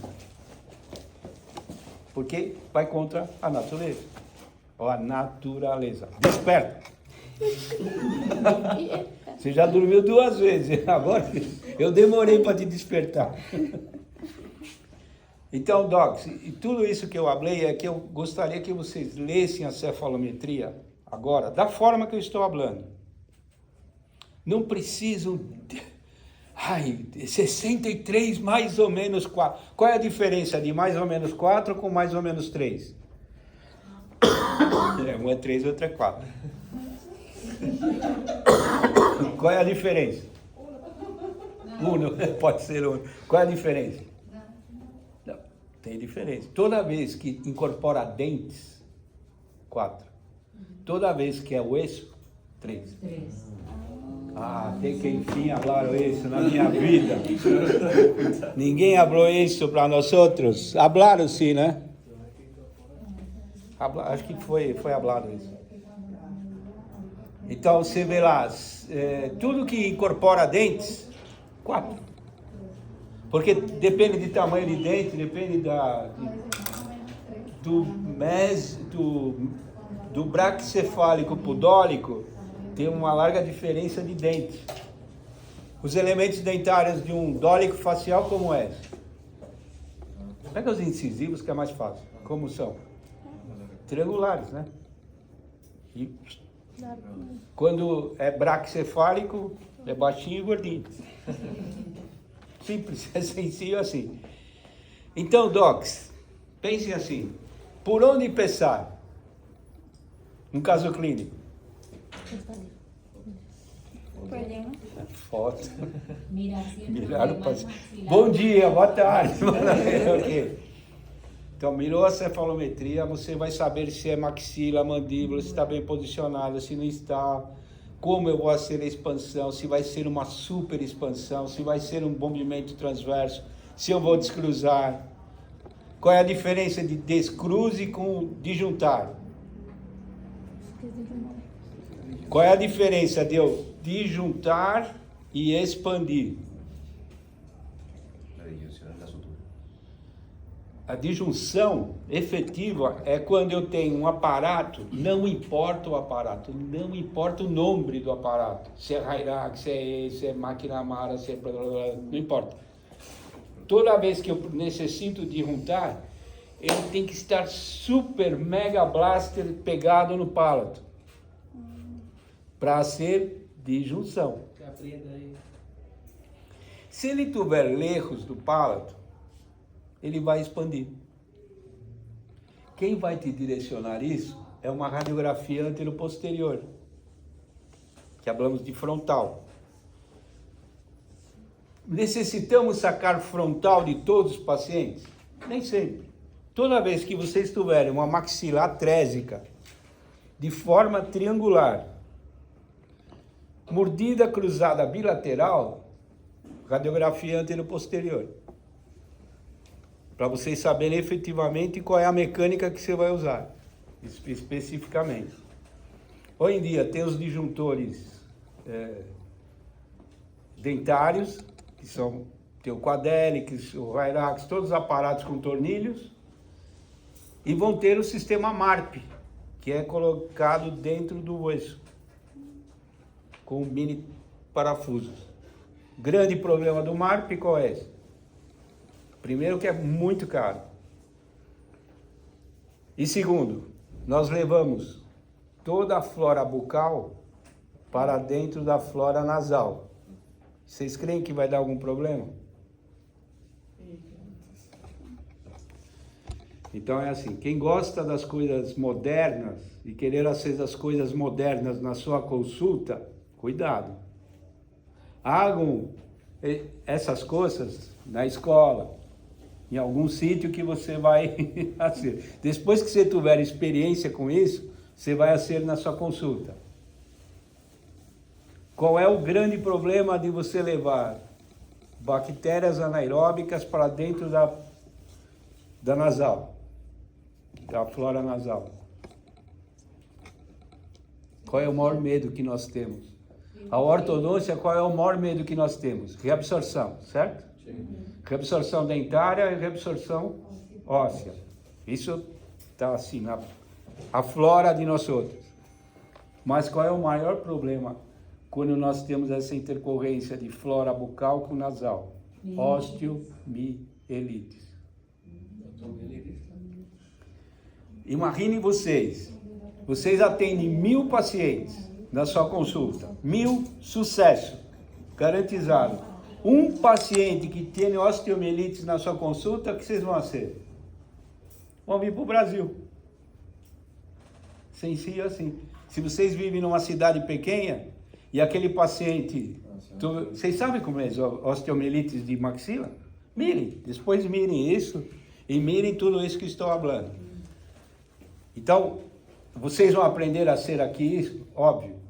S1: Porque vai contra a natureza. Ou a naturaleza. Desperta! Você já dormiu 2 vezes, agora eu demorei para te despertar. Então, Docs, e tudo isso que eu falei é que eu gostaria que vocês lessem a cefalometria agora, da forma que eu estou falando. Não precisam... 63 mais ou menos 4. Qual é a diferença de mais ou menos 4 com mais ou menos 3? Um é 3 e outro é 4. Qual é a diferença? 1, pode ser 1. Qual é a diferença? Não, tem diferença. Toda vez que incorpora dentes, 4. Toda vez que é osso, 3. Ah, tem que enfim falaram isso na minha vida. Ninguém falou isso para nós outros. Falaram sim, né? Acho que foi falado isso. Então você vê lá, tudo que incorpora dentes, 4. Porque depende de tamanho de dente, depende do braquicefálico pudólico, tem uma larga diferença de dentes. Os elementos dentários de um dólico facial como é? Pega os incisivos que é mais fácil. Como são? Triangulares, né? E quando é braquicefálico, é baixinho e gordinho. Simples, é sencillo assim. Então, Docs, pensem assim, por onde pensar? Um caso clínico. Foto. Mirar o paciente. Bom dia, boa tarde. Okay. Então, mirou a cefalometria, você vai saber se é maxila, mandíbula, se está bem posicionada, se não está, como eu vou fazer a expansão, se vai ser uma super expansão, se vai ser um movimento transverso, se eu vou descruzar. Qual é a diferença de descruze com disjuntar? Qual é a diferença de eu disjuntar e expandir? A disjunção efetiva é quando eu tenho um aparato, não importa o aparato, não importa o nome do aparato, se é Hyrax, se é McNamara, se é blá, blá, blá, não importa. Toda vez que eu necessito disjuntar, ele tem que estar super mega blaster pegado no palato para ser disjunção. Se ele tiver erros do palato, ele vai expandir. Quem vai te direcionar isso é uma radiografia anteroposterior, que falamos de frontal. Necessitamos sacar frontal de todos os pacientes? Nem sempre. Toda vez que vocês tiverem uma maxila atrésica de forma triangular, mordida cruzada bilateral, radiografia anteroposterior. Para vocês saberem efetivamente qual é a mecânica que você vai usar, especificamente. Hoje em dia tem os disjuntores dentários, que são tem o Quadelix, o Hyrax, todos os aparatos com tornilhos, e vão ter o sistema MARP, que é colocado dentro do osso, com mini parafusos. Grande problema do MARP qual é esse? Primeiro que é muito caro. E segundo, nós levamos toda a flora bucal para dentro da flora nasal. Vocês creem que vai dar algum problema? Então é assim, quem gosta das coisas modernas e querer fazer as coisas modernas na sua consulta, cuidado. Hagam essas coisas na escola, em algum sítio que você vai fazer. Depois que você tiver experiência com isso, você vai fazer na sua consulta. Qual é o grande problema de você levar bactérias anaeróbicas para dentro da nasal, da flora nasal? Qual é o maior medo que nós temos? A ortodôncia, qual é o maior medo que nós temos? Reabsorção, certo? Reabsorção dentária e reabsorção óssea. Isso está assim, a flora de nós outros. Mas qual é o maior problema quando nós temos essa intercorrência de flora bucal com nasal? Osteomielites. Imaginem vocês atendem 1000 pacientes na sua consulta, 1000 sucesso, garantizado. Um paciente que tem osteomielites na sua consulta, o que vocês vão fazer? Vão vir para o Brasil. Sencillo assim. Se vocês vivem numa cidade pequena e aquele paciente... Vocês sabem como é osteomielites de maxila? Mirem, depois mirem isso e mirem tudo isso que estou falando. Então, vocês vão aprender a ser aqui, óbvio,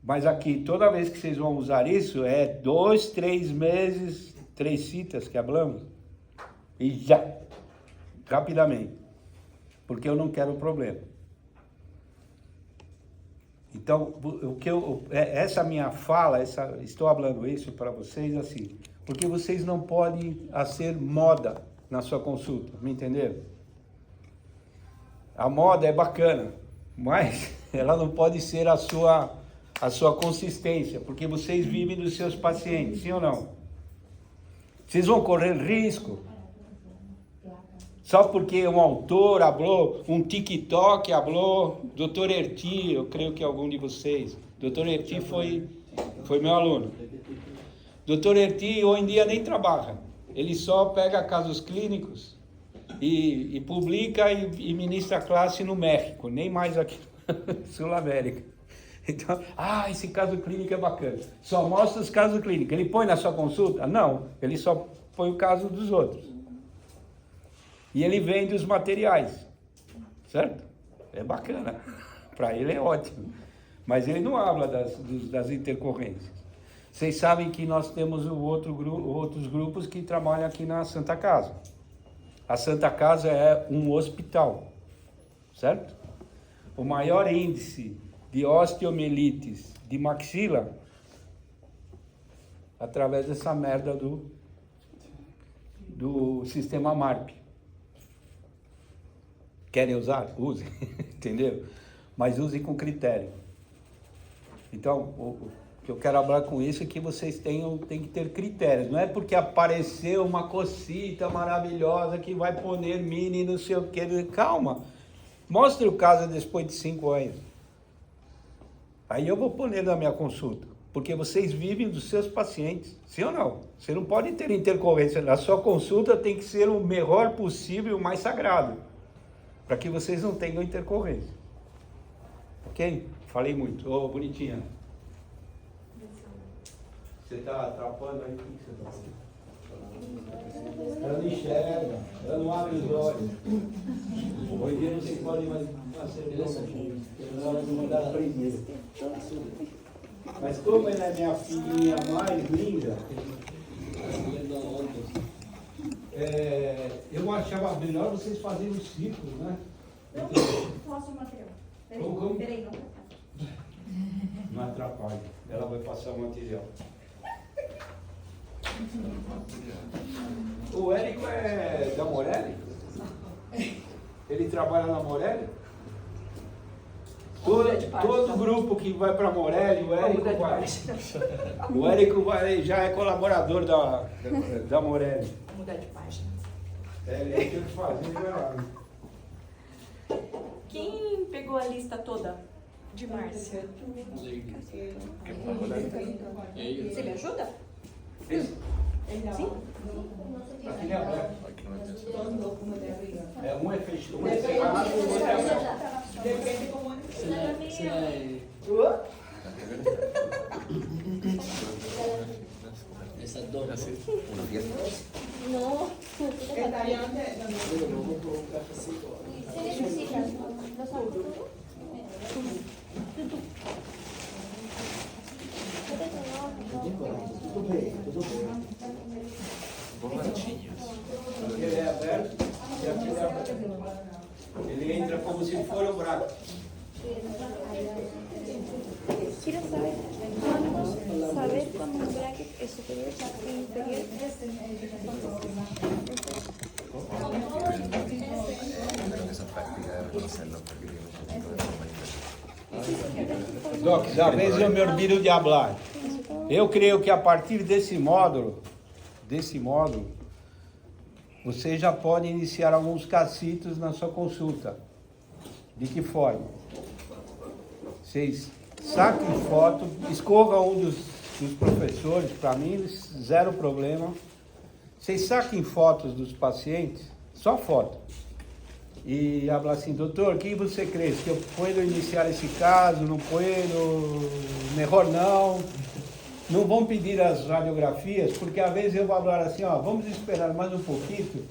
S1: mas aqui, toda vez que vocês vão usar isso, é 2, 3 meses, 3 citas que falamos, e já, rapidamente, porque eu não quero problema. Então, essa minha fala, estou falando isso para vocês assim, porque vocês não podem fazer moda na sua consulta, me entenderam? A moda é bacana, mas ela não pode ser a sua consistência, porque vocês vivem dos seus pacientes, sim ou não? Vocês vão correr risco, só porque um autor falou, um TikTok falou, Dr. Erti, eu creio que algum de vocês, Dr. Erti foi meu aluno. Dr. Erti hoje em dia nem trabalha, ele só pega casos clínicos e publica e ministra classe no México, nem mais aqui na Sul América. Então, esse caso clínico é bacana. Só mostra os casos clínicos. Ele põe na sua consulta? Não, ele só põe o caso dos outros. E ele vende os materiais, certo? É bacana. Para ele é ótimo. Mas ele não habla das intercorrências. Vocês sabem que nós temos outros grupos que trabalham aqui na Santa Casa. A Santa Casa é um hospital, certo? O maior índice de osteomielites de maxila através dessa merda do sistema MARP. Querem usar? Usem, entendeu? Mas usem com critério. Então, o que eu quero falar com isso é que vocês têm que ter critérios. Não é porque apareceu uma cosita maravilhosa que vai poner mini não sei o que. Calma. Mostre o caso depois de 5 anos. Aí eu vou poner na minha consulta. Porque vocês vivem dos seus pacientes. Sim ou não? Você não pode ter intercorrência. A sua consulta tem que ser o melhor possível e o mais sagrado. Para que vocês não tenham intercorrência. Ok? Falei muito. Ô, bonitinha. Você está atrapalhando aí? O que você está fazendo? Ela não enxerga, ela não abre os olhos. Hoje em dia você pode fazer na hora de mandar primeiro. Mas como ela é minha filhinha mais linda, eu achava melhor vocês fazerem o ciclo, né?
S5: Eu posso o material.
S1: Como?
S5: Peraí, não.
S1: Não atrapalha, ela vai passar o material. O Érico é da Morelli? Ele trabalha na Morelli? Todo grupo que vai para Morelli, o Érico vai. O Érico vai, já é colaborador da Morelli.
S9: Vou mudar de página.
S1: Ele tem que fazer, vai.
S9: Quem pegou a lista toda de Márcia? Você me ajuda?
S1: Esse?
S9: Sim?
S1: Aqui é aberto. Um é fechado, um é separado e o outro é aberto.
S9: Depende como
S4: Esas dos.
S8: Una fiesta.
S6: No,
S1: Ele é aberto e aquele é aberto. Ele entra como se for o braço.
S6: quiero saber cuando un bracket es superior e inferior.
S8: Creo que esa práctica de reconocerlo porque tiene un poquito de forma diferente.
S1: Doc, às vezes eu me olvido de hablar. Eu creio que a partir desse módulo, você já pode iniciar alguns cacitos na sua consulta. De que forma? Vocês saquem foto, escolham um dos professores, para mim, zero problema. Vocês saquem fotos dos pacientes, só foto. E habla assim, doutor, o que você crê? Que eu posso iniciar esse caso, não posso, melhor não. Não vão pedir as radiografias, porque às vezes eu vou falar assim, ó, vamos esperar mais um pouquinho,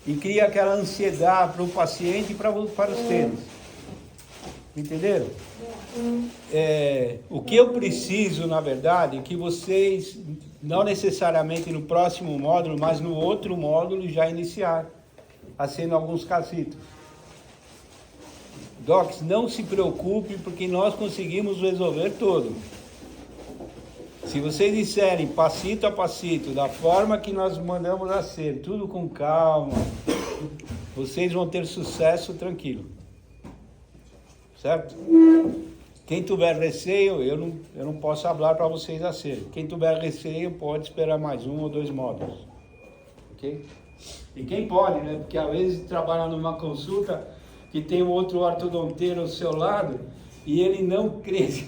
S1: e cria aquela ansiedade para o paciente e para vocês. Entenderam? O que eu preciso, na verdade, é que vocês, não necessariamente no próximo módulo, mas no outro módulo, já iniciar, fazendo alguns casitos. Docs, não se preocupe, porque nós conseguimos resolver tudo. Se vocês disserem passito a passito, da forma que nós mandamos a ser, tudo com calma, vocês vão ter sucesso tranquilo. Certo? Quem tiver receio, eu não posso falar para vocês a ser. Quem tiver receio, pode esperar mais um ou dois módulos. Ok? E quem pode, né? Porque às vezes trabalha numa consulta que tem um outro ortodonteiro ao seu lado e ele não crê.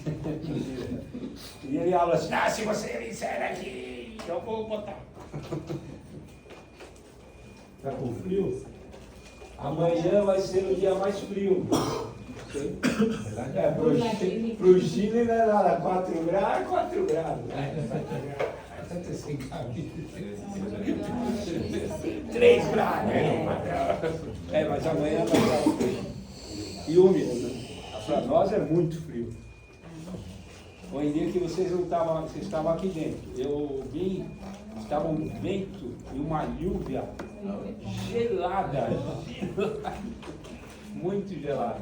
S1: E ele fala assim, se você me disser aqui, eu vou botar. Tá com frio? Amanhã vai ser o dia mais frio. Pro Chile não é nada, 4 graus, 4 graus. 3 graus, mas amanhã vai estar frio. E úmido, né? Para nós é muito frio. Foi um dia que vocês estavam aqui dentro. Eu vim, estava um vento e uma lluvia gelada. Muito gelada.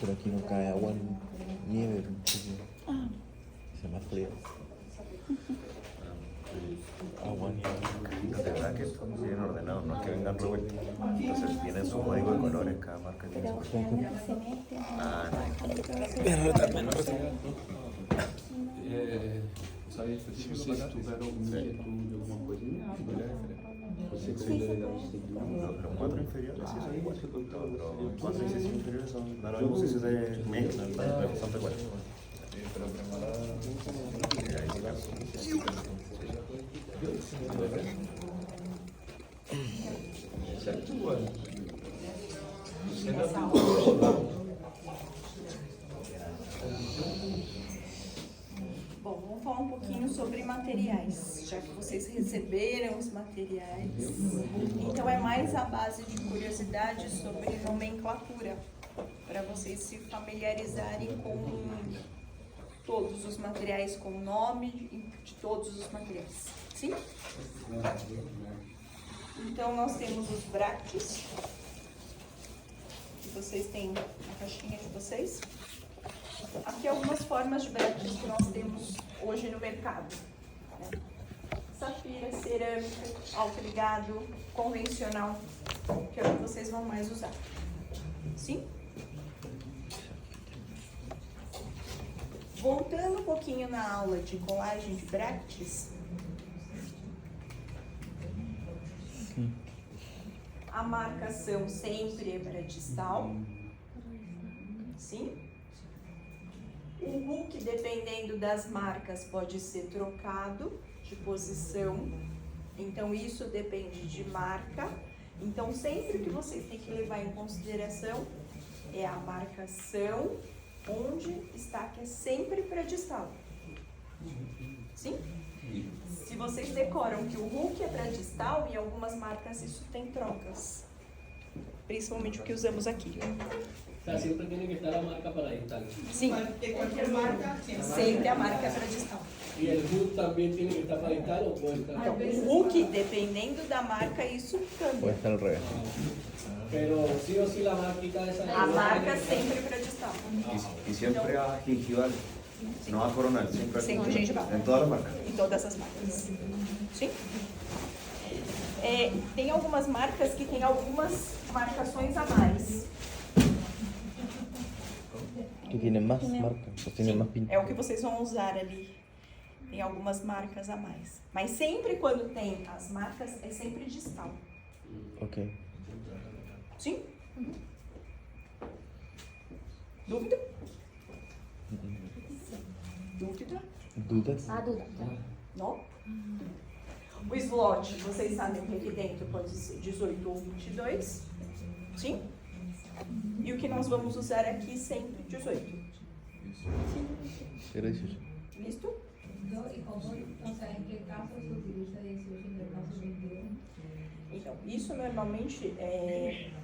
S3: Por aquí no cae agua, nieve, se más frío. Agua, nieve.
S8: De verdad que están bien ordenados, no es que vengan revueltos. Entonces tienen su código de colores, cada marca tiene su código. Ah,
S1: Se vocês tiveram alguma inquietude, alguma coisa, você que é delegado
S8: los 4 inferiores sí son iguales. Los 4 y 6 inferiores son, da lo mismo si se mezclan, son iguales.
S9: Bom, vamos falar um pouquinho sobre materiais, já que vocês receberam os materiais. Então é mais a base de curiosidade sobre nomenclatura, para vocês se familiarizarem com todos os materiais, com o nome de todos os materiais. Sim? Então nós temos os brackets, que vocês têm na caixinha de vocês. Aqui algumas formas de brackets que nós temos hoje no mercado, né? Safira, cerâmica, alto ligado, convencional, que é o que vocês vão mais usar. Sim? Voltando um pouquinho na aula de colagem de brackets, a marcação sempre é Bradistal. Sim? O hook, dependendo das marcas, pode ser trocado de posição. Então, isso depende de marca. Então, sempre que vocês têm que levar em consideração é a marcação onde está, que é sempre Bradistal. Sim? Se vocês decoram que o hook é Bradistal, em algumas marcas isso tem trocas. Principalmente o que usamos aqui.
S4: O sea, siempre tiene que estar la marca para editar.
S9: Sim. Sempre a marca é Bradistal.
S4: ¿Y el hook también tiene que estar para editar o puede estar?
S9: Então, o hook, dependendo da marca, isso
S3: Puede
S9: cambia.
S3: estar al revés.
S4: Pero sí o sí la marquita esa.
S9: A marca sempre Bradistal.
S8: Y siempre a gingival, no a coronal, siempre a
S9: Sempre gengival.
S8: En todas las marcas.
S9: Em todas as marcas. Sim? Tem algumas marcas que tem algumas marcações a mais.
S3: Que tienen más marcas, o tienen más pintas.
S9: É o que vocês vão usar ali. Tem algumas marcas a mais. Mas sempre quando tem as marcas, é sempre distal.
S3: Ok.
S9: Sim? Dúvida? Dúvida?
S3: ¿Dudas?
S6: Ah, Duda.
S9: Não? O slot, vocês sabem que aqui dentro pode ser 18 ou 22. Sim? E o que nós vamos usar aqui sempre 18.
S3: Era 18.
S9: Listo?
S5: ¿Y cómo, o sea, en qué caso se utiliza 18 y en qué caso 21?
S9: Então, isso normalmente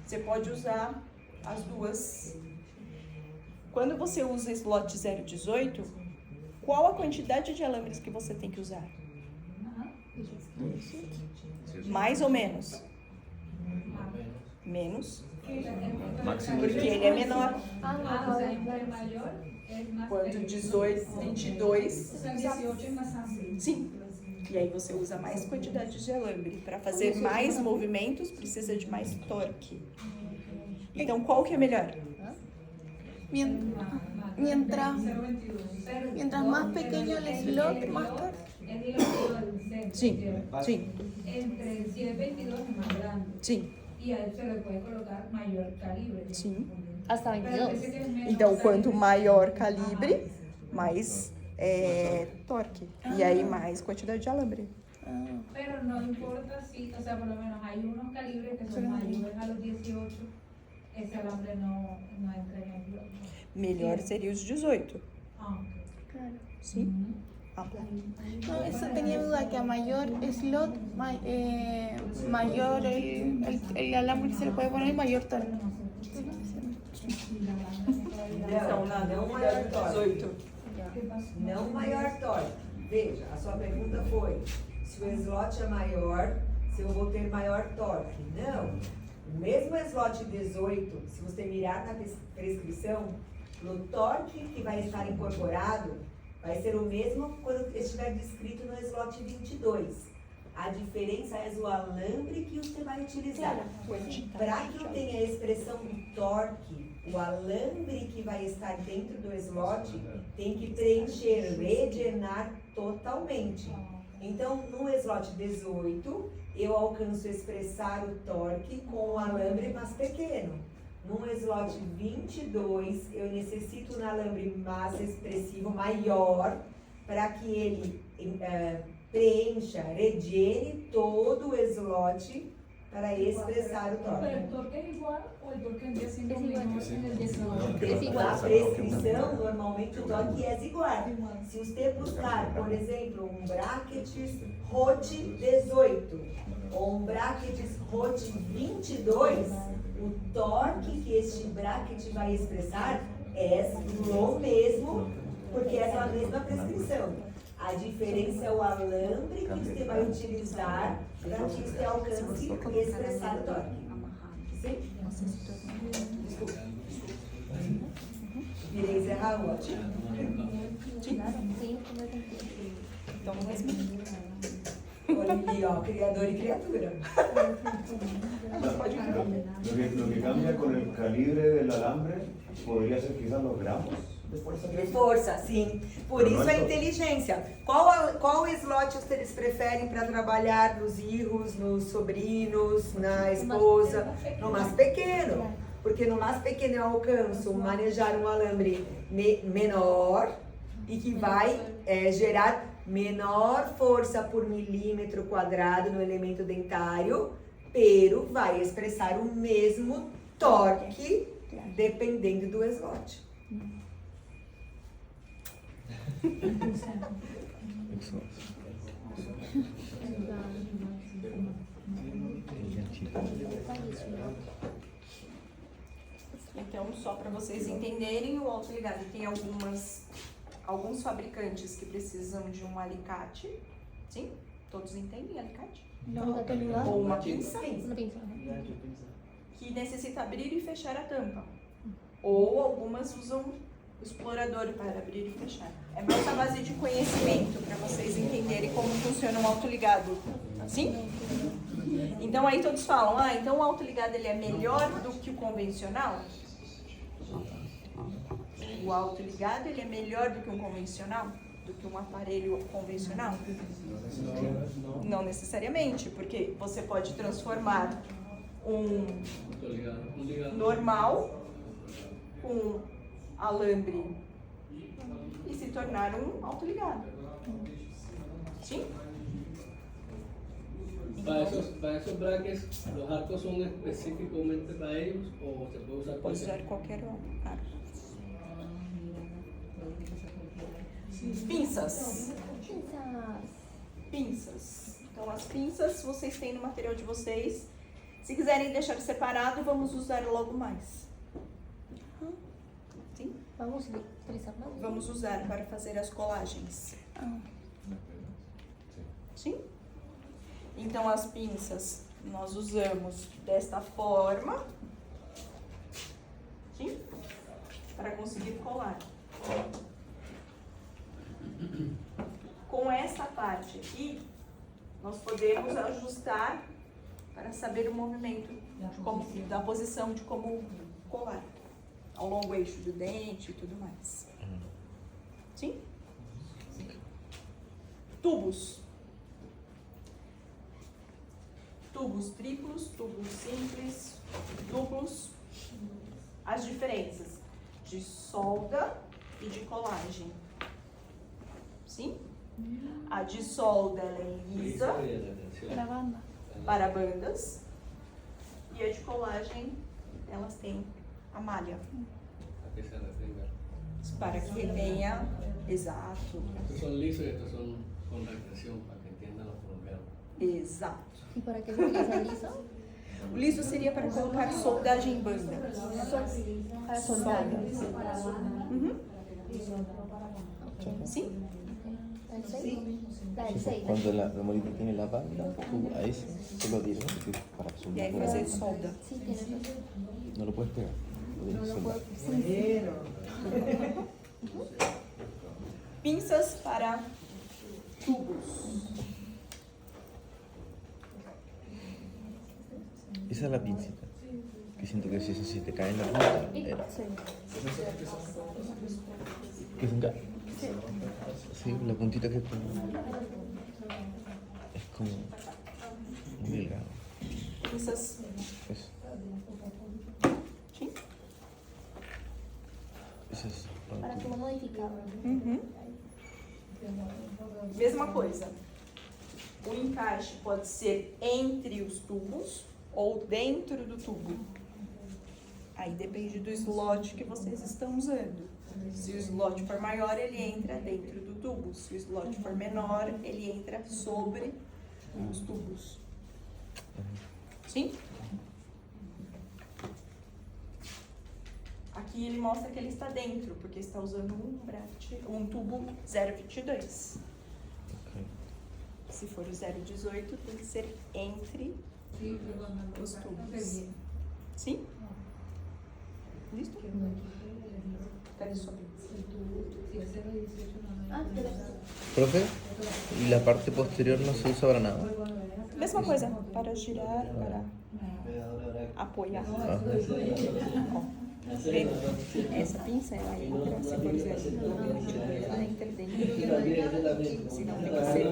S9: você pode usar as duas. Quando você usa slot 018, qual a quantidade de alambres que você tem que usar? Mais ou menos? Menos.
S8: Máximo
S9: Porque ele é menor.
S5: O sea, entre mayor es más
S9: Quando
S5: pequeño.
S9: 18, 22.
S5: O sea, 18 es más amplio.
S9: Sim. E aí você usa mais quantidade de alambre. Para fazer mais movimentos, precisa de mais torque. Então, qual que é melhor?
S6: Mientras
S5: 0,22.
S6: más pequeño el slot, más caro.
S5: Es dividido en centro.
S9: Sim,
S5: ¿cierto?
S9: sim,
S5: Entre si es 22 es más grande.
S9: sim,
S5: Y a él se le puede colocar mayor calibre.
S9: sim.
S6: Hasta
S5: Pero
S6: 22.
S5: ese que es menos
S9: Então, quanto
S5: calibre,
S9: maior calibre, mais torque. E aí, mais quantidade de alambre.
S5: Pero no importa si, o sea, por lo menos hay unos calibres que son mayores a los 18, ese alambre no entra en el bloque.
S9: Melhor seria os 18.
S5: Ah,
S9: Sim? Ah,
S6: No, eso tenía duda, que a mayor slot, mayor el alambre que se le puede poner, mayor torno.
S9: Então, na dúvida, 18.
S10: Não maior torque. Veja, a sua pergunta foi se o slot é maior, se eu vou ter maior torque. Não. O mesmo slot 18, se você mirar na prescrição, no torque que vai estar incorporado, vai ser o mesmo quando estiver descrito no slot 22. A diferença é o alambre que você vai utilizar. Para que eu tenha a expressão do torque, o alambre que vai estar dentro do slot tem que preencher, rellenar totalmente. Então, no slot 18, eu alcanço expressar o torque com o alambre mais pequeno. No slot 22, eu necessito um alambre mais expressivo, maior, para que ele preencha, rellene todo o slot para expressar o
S5: Pero
S10: torque.
S5: el torque es igual o el torque empieza siendo menor en el 19.
S10: Es igual. A prescrição, normalmente o torque é igual. Se você buscar, por exemplo, um brackets ROT 18 ou um brackets ROT 22, o torque que este bracket vai expressar é o mesmo, porque essa é a mesma prescrição. A diferença é o alambre que você vai utilizar para que você alcance e expressar o torque. Sim? Desculpa. Irei encerrar o ótimo.
S6: Então, mesmo.
S10: Olha aqui, ó, criador e criatura.
S8: Lo que cambia con el calibre del alambre podría ser quizás los gramos de fuerza.
S10: De força, sim. Por isso a inteligência. Qual slot vocês preferem para trabalhar nos filhos, nos sobrinhos, na esposa? No mais pequeno. Porque no mais pequeno eu alcanço manejar um alambre menor e que vai gerar menor força por milímetro quadrado no elemento dentário, pero vai expressar o mesmo torque dependendo do slot.
S9: Então, só para vocês entenderem, o autoligado tem alguns fabricantes que precisam de um alicate. Sim? Todos entendem alicate? Ou uma pinça que necessita abrir e fechar a tampa. Ou algumas usam o explorador para abrir e fechar. É mais a base de conhecimento para vocês entenderem como funciona um autoligado. Sim? Então aí todos falam, então o autoligado ele é melhor do que o convencional? O autoligado ele é melhor do que um convencional? Do que um aparelho convencional? Não necessariamente, porque você pode transformar um normal com alambre e se tornar um autoligado. Sim?
S4: Para esos brackets, ¿los arcos son específicamente para ellos o se puede usar
S9: Pode
S4: cualquier?
S9: usar qualquer arco. Pinças. Pinças. Então as pinças vocês têm no material de vocês. Se quiserem deixar separado, vamos usar logo mais. Sim?
S6: Vamos utilizar más.
S9: Vamos usar para fazer as colagens. Sim? Então as pinças nós usamos desta forma. Sim? Para conseguir colar. Com essa parte aqui, nós podemos ajustar para saber o movimento da posição de como colar ao longo do eixo do dente e tudo mais. Sim? Tubos. Tubos triplos, tubos simples, duplos. As diferenças de solda e de colagem. Sim? A de solda ela é lisa para bandas e a de colagem elas têm a malha
S4: ¿A qué se refiere?
S9: para que retenha exato.
S4: Estos son lisos y estos son con regresión, para que entiendan los colombianos.
S9: Exato.
S6: ¿Y para qué se utiliza el liso?
S9: O liso seria para colocar soldagem em banda.
S6: Para soldar.
S9: Uhum. Sim?
S6: ¿El 6? La del 6.
S3: Cuando la molita tiene la banda, tú a ese se lo tienes para
S9: E
S3: soldar.
S9: aí fazer solda.
S6: Sí, tiene razón.
S3: No lo puedes pegar. Lo tienes
S6: No
S3: que
S6: lo
S3: soldar.
S6: puedo. Sí.
S9: Pinças para tubos.
S3: Esa es la pincita. Que siento que si te cae en la punta, era. ¿Qué es un gato? Sí, la puntita que es como muy delgado.
S9: Pinças.
S3: Eso.
S9: Sim?
S3: Eso es
S6: Para tu modificado.
S9: Uhum. Mesma coisa. O encaixe pode ser entre os tubos ou dentro do tubo? Aí depende do slot que vocês estão usando. Se o slot for maior, ele entra dentro do tubo. Se o slot for menor, ele entra sobre os tubos. Sim? Aqui ele mostra que ele está dentro, porque está usando um tubo 0,22. Se for o 0,18, tem que ser entre os tubos. Sim? Listo? Cadê sua
S3: Profe, ¿y la parte posterior no se usa para nada?
S9: Mesma coisa, para girar, para apoiar. Essa pinça, ela entra, se for 0,22, ela entra dentro. Se não, tem que ser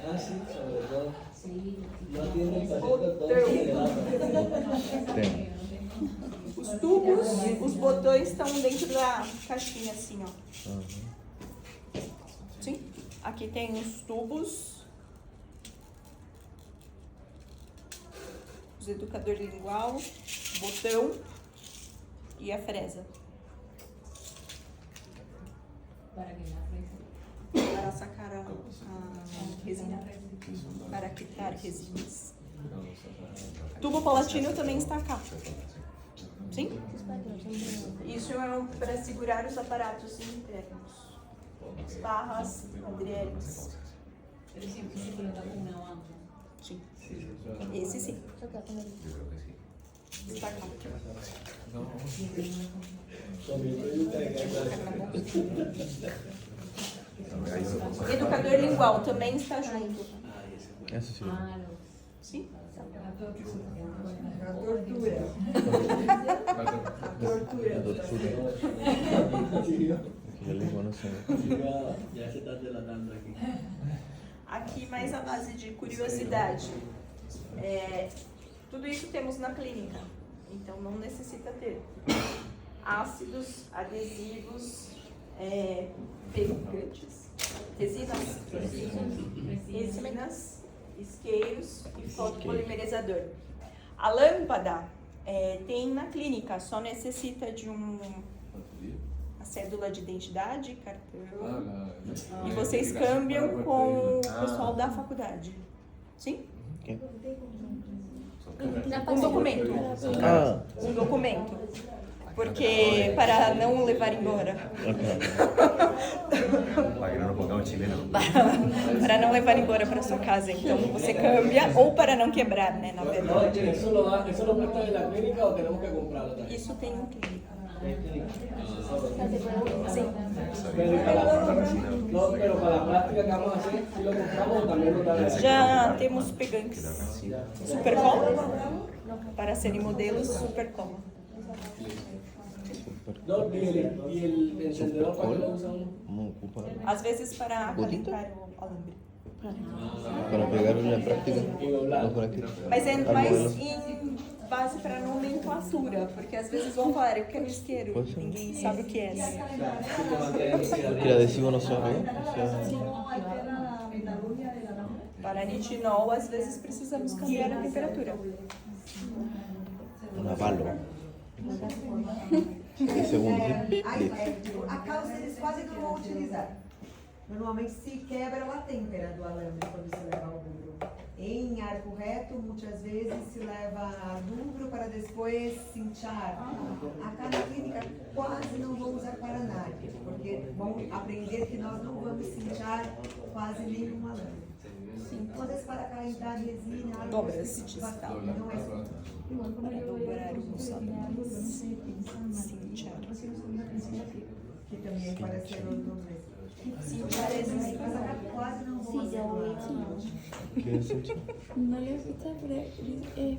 S4: Ah, sí, sobre todo. No tienen
S3: Tem.
S9: Os tubos, os botões estão dentro da caixinha assim, ó. Sim? Aqui tem os tubos. Os educador lingual, botão e a fresa. Para sacar a resina. Para quitar resinas. Tubo palatino também está cá. Sim? Isso é para segurar os aparatos internos. As barras, adrieles. Sim. Esse sim. Está cá. Educador lingual também está junto.
S3: Eso sí.
S9: Sim?
S10: A tortura.
S3: La tortura. La lengua no se
S4: Ya se está delatando aqui.
S9: Aqui mais a base de curiosidade. Tudo isso temos na clínica, então não necessita ter. Ácidos, adesivos, pegantes, resinas, isqueiros e fotopolimerizador. A lâmpada tem na clínica, só necessita de a cédula de identidade, cartão, e vocês cambiam com o pessoal da faculdade. Sim? Um documento. Um documento. Porque para não levar embora. Para não levar embora para sua casa. Então você cambia ou para não quebrar, né? Na verdade.
S4: ¿Eso lo prestan en la clínica o tenemos que comprarlo también?
S9: Isso tem em clínica.
S4: Sí. Pero para la práctica que vamos a hacer, si lo compramos o también lo dan.
S9: Já temos pegantes super cola para serem modelos super cola.
S4: No, y el encendedor para que lo usan.
S9: Às vezes para calentar o alambre.
S3: Para pegar en la práctica.
S9: Mas é mais em base para nomenclatura, porque às vezes vão falar, eu quero isqueiro, ninguém sabe o que é.
S3: Que el adhesivo no se ve.
S9: Para nitinol, às vezes precisamos cambiar a temperatura.
S3: Una palo. 10 segundos.
S10: A calça eles quase não vão utilizar. Normalmente se quebra a têmpera do alambre quando se leva ao rubro. Em arco reto, muitas vezes se leva a rubro para depois cinchar. Acá na clínica quase não vão usar para nada, porque vão aprender que nós não vamos cinchar quase nenhum alambre. Às vezes para calentar resina,
S9: dobras de cristal.
S10: Não é assim.
S9: Para dobrar os alambres, cinchar.
S10: Que também parece ser o nome.
S9: Cinchar existe.
S10: Mas acá quase não vão usar.
S3: ¿Qué es eso?
S6: No le gusta, pero es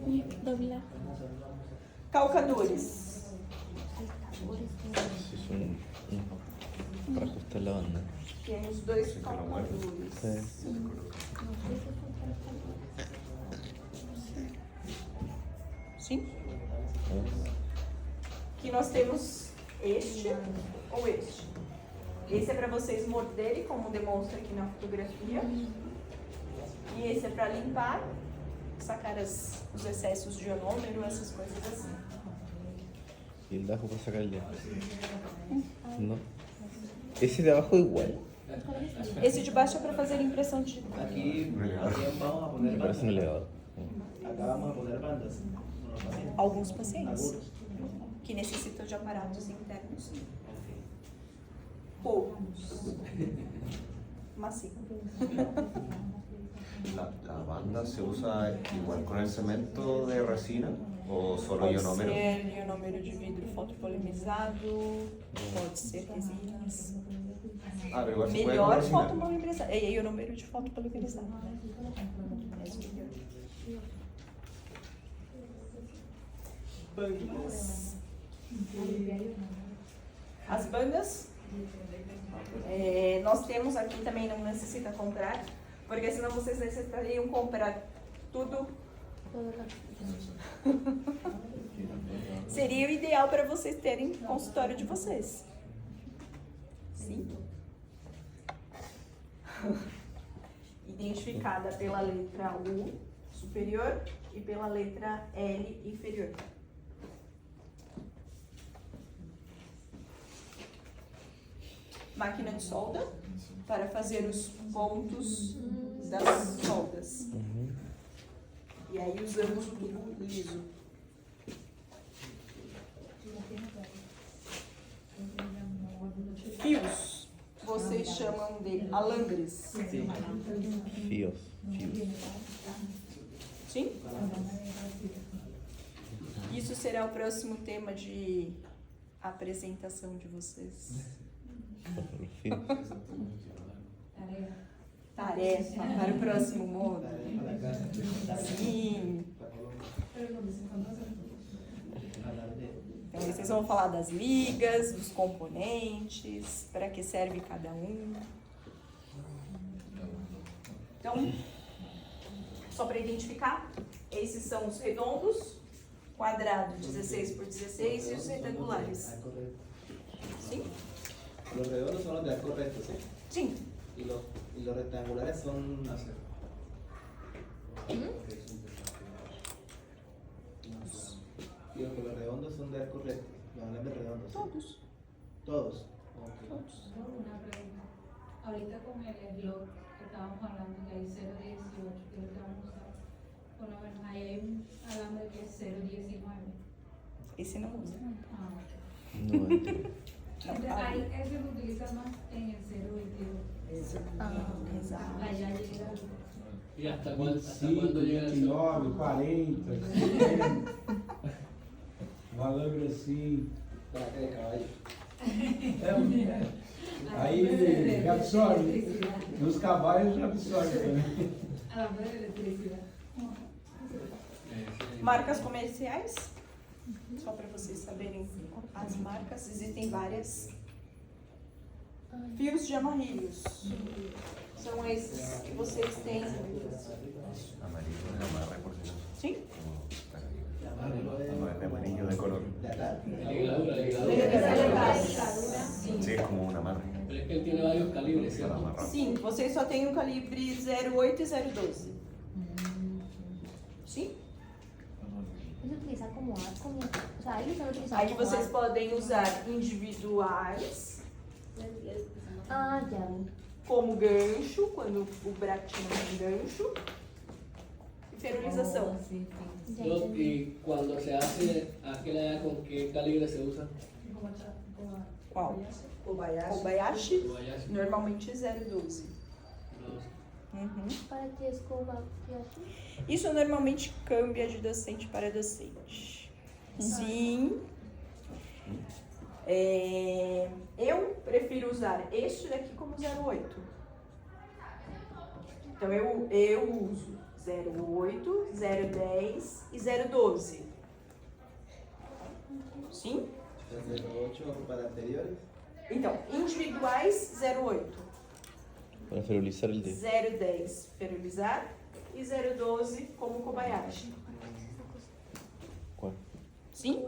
S6: muy doblar.
S9: Calcadores.
S3: Es para ajustar la banda.
S9: Temos dois calcadores.
S3: Sí.
S9: Sim? Aqui nós temos este ou este. Esse é para vocês morderem, como demonstra aqui na fotografia. E esse é para limpar, sacar os excessos de ionômero, essas coisas assim.
S3: Y el de abajo para sacar el diente. No. Ese de abajo igual.
S9: Esse de baixo é para fazer impressão digital.
S8: Aquí vamos a poner
S3: Parece un
S8: bandas.
S3: elevador.
S8: Acá vamos a poner bandas.
S9: Alguns pacientes que necessitam de aparatos internos. Poucos. Mas sim.
S11: ¿La banda se usa igual con el cemento de resina o solo
S9: Pode
S11: ionómero?
S9: ser ionômero de vidro fotopolimizado, pode ser resinas.
S11: Ah, pero igual se puede con
S9: Melhor
S11: resina.
S9: fotopolimerizado. É ionômero de fotopolimerizado. Né? É melhor. Bandas. As bandas, nós temos aqui também, não necessita comprar, porque senão vocês necessitariam comprar tudo. Seria o ideal para vocês terem no consultório de vocês. Sim? Identificada pela letra U superior e pela letra L inferior. Máquina de solda para fazer os pontos das soldas. E aí usamos o tubo liso. Fios. Vocês chamam de alambres.
S3: Fios.
S9: Sim? Isso será o próximo tema de apresentação de vocês.
S3: Fios.
S9: Tarefa para o próximo módulo. Sim. Então, vocês vão falar das ligas, dos componentes, para que serve cada um. Então, só para identificar, esses são os redondos, quadrado 16 por 16 e os retangulares. Sim?
S4: Los redondos son los de arco recto, ¿sí?
S9: Sim.
S4: Y los rectangulares son acero. Digo que los redondos son de arco recto. Los alambres redondos. ¿sí?
S9: Todos.
S4: Todos.
S5: Una pregunta. Ahorita con el slot que estábamos hablando, que hay 0.18, que es lo que vamos a usar. Por lo menos ahí hay un alambre que es 0.19.
S9: Esse não usa.
S5: Ah.
S3: No entra.
S5: Entonces, ahí es que se utiliza más en el 0.22.
S9: Exato.
S5: Allá llega.
S4: ¿Y hasta cuándo
S1: 25,
S4: llega el
S1: 29, 40, 50. Um alambre assim.
S4: Para que de caballo.
S1: Aí já absorve. Nos cabalhos já absorve também.
S5: Alambre de electricidad.
S9: Marcas comerciais, só para vocês saberem as marcas, existem várias. Fios de amarrilhos, são esses que vocês têm.
S11: Amarillo de amarre, por si no.
S9: Sim?
S11: No es de amarillo de color.
S4: La ligadura.
S11: Sí, es como un amarre.
S4: Pero es que él tiene varios calibres,
S11: Para
S4: ¿cierto?
S11: amarrar.
S9: Sim, vocês só têm o calibre 0,8 e 0,12. Sim?
S7: ¿Es utilizar como arco? O sea, ahí están utilizando
S9: Aí
S7: como
S9: vocês
S7: arco.
S9: podem usar individuais,
S7: Ah, ya.
S9: como gancho, quando o bratinho é um gancho, e ferilização.
S7: Ya
S4: Yo,
S7: entendí.
S4: y cuando se hace aquel allá, ¿con qué calibre se usa?
S9: Qual?
S10: Kobayashi.
S9: Kobayashi,
S4: Kobayashi.
S9: normalmente 0,12.
S4: Los-
S9: Uhum.
S7: ¿Para qué es Kobayashi?
S9: Isso normalmente cambia de docente para docente. Sim. Eu prefiro usar este daqui como 0,8. Então eu uso 0,8, 0,10 e 0,12. Sim?
S4: Desde los 8 para anteriores.
S9: Então, individuais 0,8.
S3: Para ferulizar el dedo.
S9: 0,10 ferulizar e 0,12 como Kobayashi.
S3: ¿Cuál?
S9: Sim?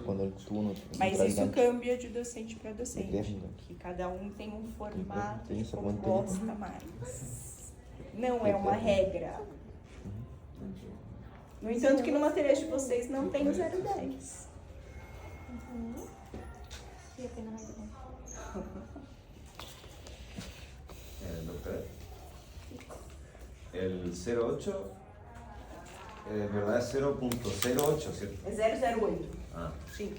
S3: Quando tú no
S9: Mas
S3: traes
S9: isso
S3: gancho.
S9: cambia de docente para docente.
S3: Eterno.
S9: Que cada um tem um formato
S3: Tem essa
S9: como
S3: vantagem.
S9: gosta mais. Não é uma regra. No entanto, que no material de vocês não tem o 010.
S11: Doctora, el 08, en verdad es 0.08, ¿cierto?
S9: É 008.
S11: Ah,
S9: Sim.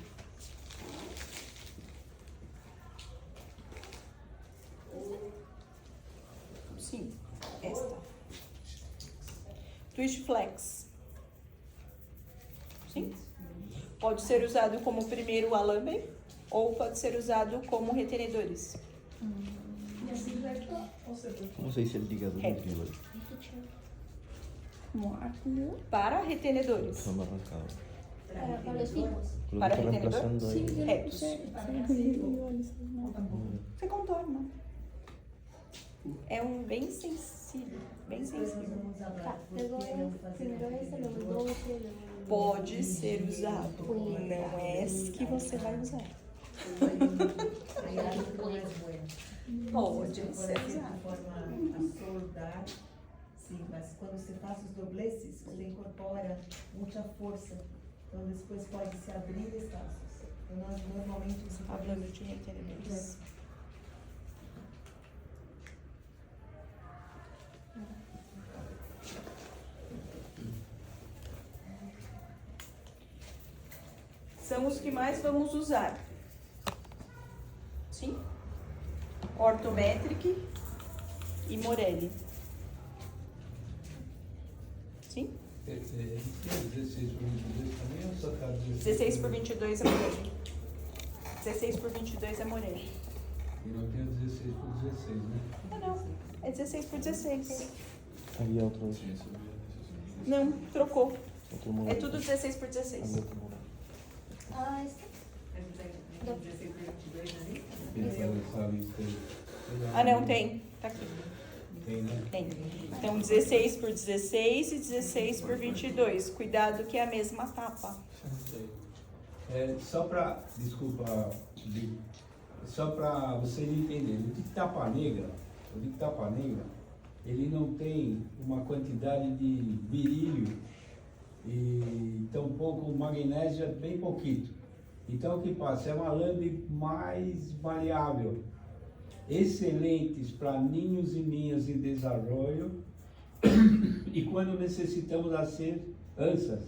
S9: Sim, esta. Twist flex. Sim. Pode ser usado como primeiro alambre ou pode ser usado como retenedores.
S3: ¿Cómo se dice el ligador
S9: Reto.
S3: individual?
S9: Para retenedores.
S3: Son arrancado.
S7: Para los hijos.
S3: Lo
S9: Para
S3: que está
S9: retenedor?
S3: reemplazando ahí.
S9: Retos. Você contorna. É um bem sensível. Bem sensível.
S7: Tá, pegou primeiro esse, luego 12, luego...
S9: Pode ser usado. Não é esse que você vai usar.
S10: Hay algo que no es bueno.
S9: Pode
S10: Por
S9: ser
S10: ejemplo,
S9: usado.
S10: forma a soldar, sim, mas quando você faz os dobleces, você incorpora muita força. Então depois pode se abrir espaços. Então nós normalmente você
S9: Falando de retenedores. São os que mais vamos usar. Sim? Orthometric e Morelli. Sim?
S1: 16 por 22 também ou só tá
S9: 16 por 22 é Morelli. 16 por 22 é Morelli.
S1: E não tem o 16 por 16, né?
S9: Não. É 16 por 16.
S3: Había otro,
S9: Não, trocou.
S3: otro modelo.
S9: É tudo 16 por 16.
S3: Había otro modelo.
S7: Ah, este.
S1: Essa lista aí.
S9: Ah, não, tem. Tá aqui.
S1: Tem, né?
S9: Tem. Então, 16 por 16 e 16 por 22. Cuidado que é a mesma tapa.
S1: Só para, desculpa, só para vocês entenderem, o de tapa negra, ele não tem uma quantidade de berílio e tampouco magnésio, é bem pouquinho. Então o que passa? É um alambre mais maleável, excelentes para ninhos e ninhas em desenvolvimento e quando necessitamos fazer anças,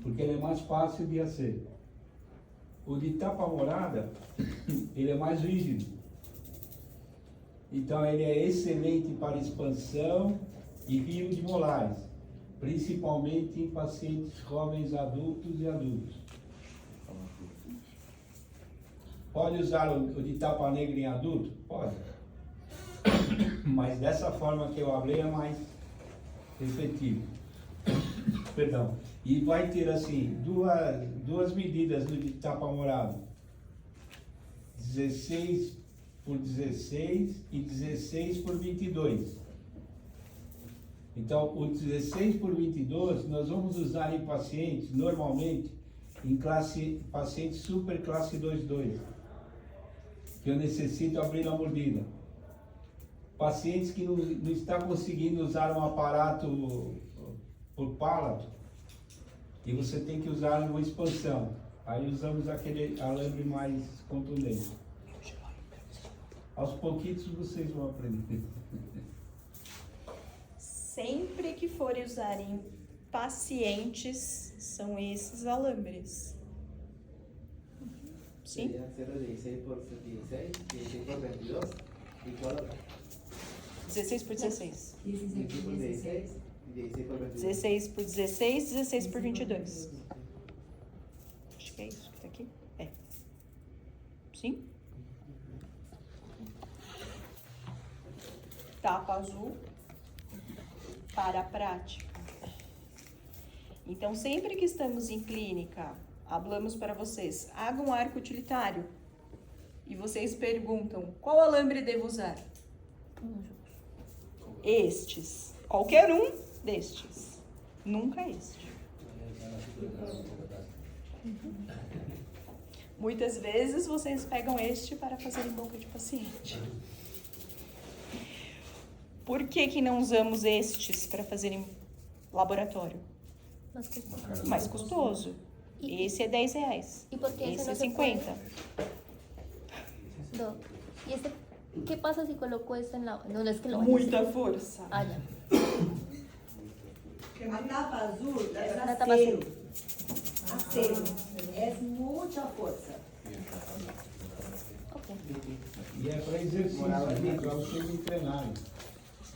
S1: porque ele é mais fácil de fazer. O de tapa morada, ele é mais rígido. Então ele é excelente para expansão e rio de molares, principalmente em pacientes jovens adultos e adultos. Pode usar o de tapa negra em adulto? Pode. Mas dessa forma que eu falei é mais efetivo. Perdão. E vai ter assim, duas medidas no de tapa morado. 16 por 16 e 16 por 22. Então, o 16 por 22 nós vamos usar em pacientes, normalmente, em pacientes super classe 2-2, que eu necessito abrir a mordida. Pacientes que não estão conseguindo usar um aparato por palato, e você tem que usar uma expansão. Aí usamos aquele alambre mais contundente. Aos pouquinhos vocês vão aprender.
S9: Sempre que forem usar em pacientes, são esses alambres. Sim?
S4: 0,16 por 16, 16 por 22 y cuál otra?
S9: 16 por 16.
S4: 16 por 16 y 16 por 22.
S9: 16 por 16, 16 por 22. Acho que é isso que tá aqui. É. Sim? Tapa azul para a prática. Então, sempre que estamos em clínica, falamos para vocês, haga um arco utilitário. E vocês perguntam, qual alambre devo usar? Estes. Qualquer um destes. Nunca este. Muitas vezes vocês pegam este para fazer em boca de paciente. Por que não usamos estes para fazer em laboratório? Mais custoso. Esse é R$10.
S12: ¿Y por qué
S9: Esse
S12: ese
S9: é
S12: no se
S9: 50.
S12: puede? Doc, ¿y ese qué pasa si coloco esto en la... No, no es que lo vaya a
S9: Muita
S12: hacer.
S9: força.
S12: Ah, ya.
S10: A tapa azul es
S12: La tapa
S10: acero.
S12: azul.
S10: Acero. Es mucha fuerza.
S12: Ok.
S1: E é para exercício, para vocês treinarem.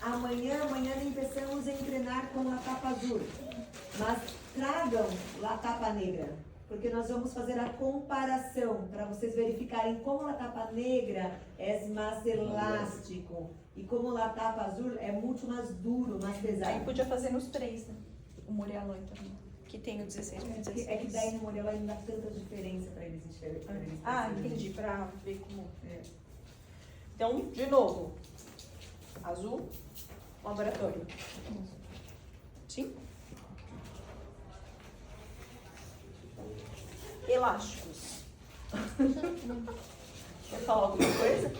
S10: Amanhã empezamos a treinar com a tapa azul. Mas tragam a tapa negra, porque nós vamos fazer a comparação para vocês verificarem como a tapa negra é mais elástico e como a tapa azul é muito mais duro, mais
S9: Aí
S10: pesado.
S9: podia fazer nos 3, né? O Morelói também. Que tem o 16 com 16.
S10: É que daí no modelo aí não dá tanta diferença para eles enxergarem.
S9: Ah, entendi. Pra ver como. Então, de novo. Azul, laboratório. Sim? Elásticos. Quer falar alguma coisa?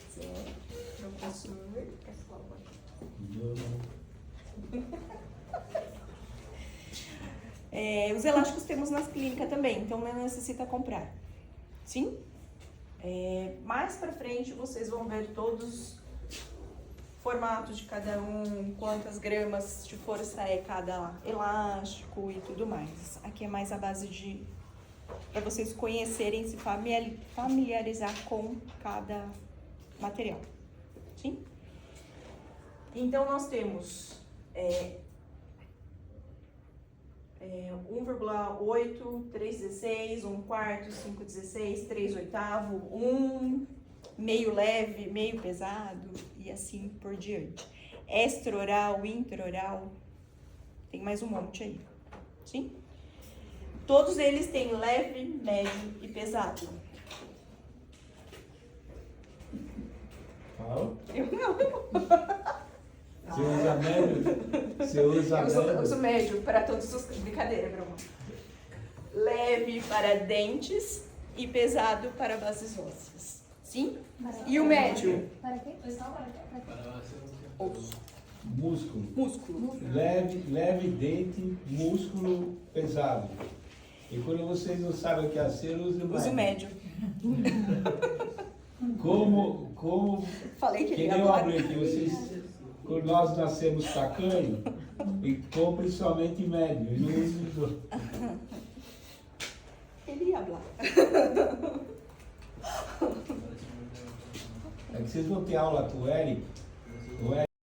S9: Sim. Professor. Quer falar alguma coisa? Os elásticos temos nas clínicas também, então não necessita comprar. Sim? Mais pra frente vocês vão ver todos os formatos de cada um, quantas gramas de força é cada elástico e tudo mais. Aqui é mais a base de... para vocês conhecerem, se familiarizar com cada material. Sim? Então nós temos 1,8, 3/16, 1/4, 5/16, 3/8, 1, meio leve, meio pesado e assim por diante. Extra-oral, intra-oral, tem mais um monte aí, sim? Todos eles têm leve, médio e pesado.
S1: Fala.
S9: Eu não.
S1: Você usa médio? Você usa
S9: Eu uso médio para todos os... Brincadeira, Bruno. Leve para dentes e pesado para bases ósseas. Sim? E o médio?
S12: ¿Para qué?
S9: Osso.
S1: Músculo.
S9: Músculo.
S1: Leve dente, músculo pesado. E quando vocês não sabem o que é acero, use
S9: Uso médio.
S1: Como
S9: Falei que
S1: que
S9: ele
S1: nem eu
S9: agora.
S1: abri aqui, vocês, quando nós nascemos tacanho, e compre somente médio, e não use os outros.
S9: Ele ia falar.
S1: É que vocês vão ter aula com o Eric.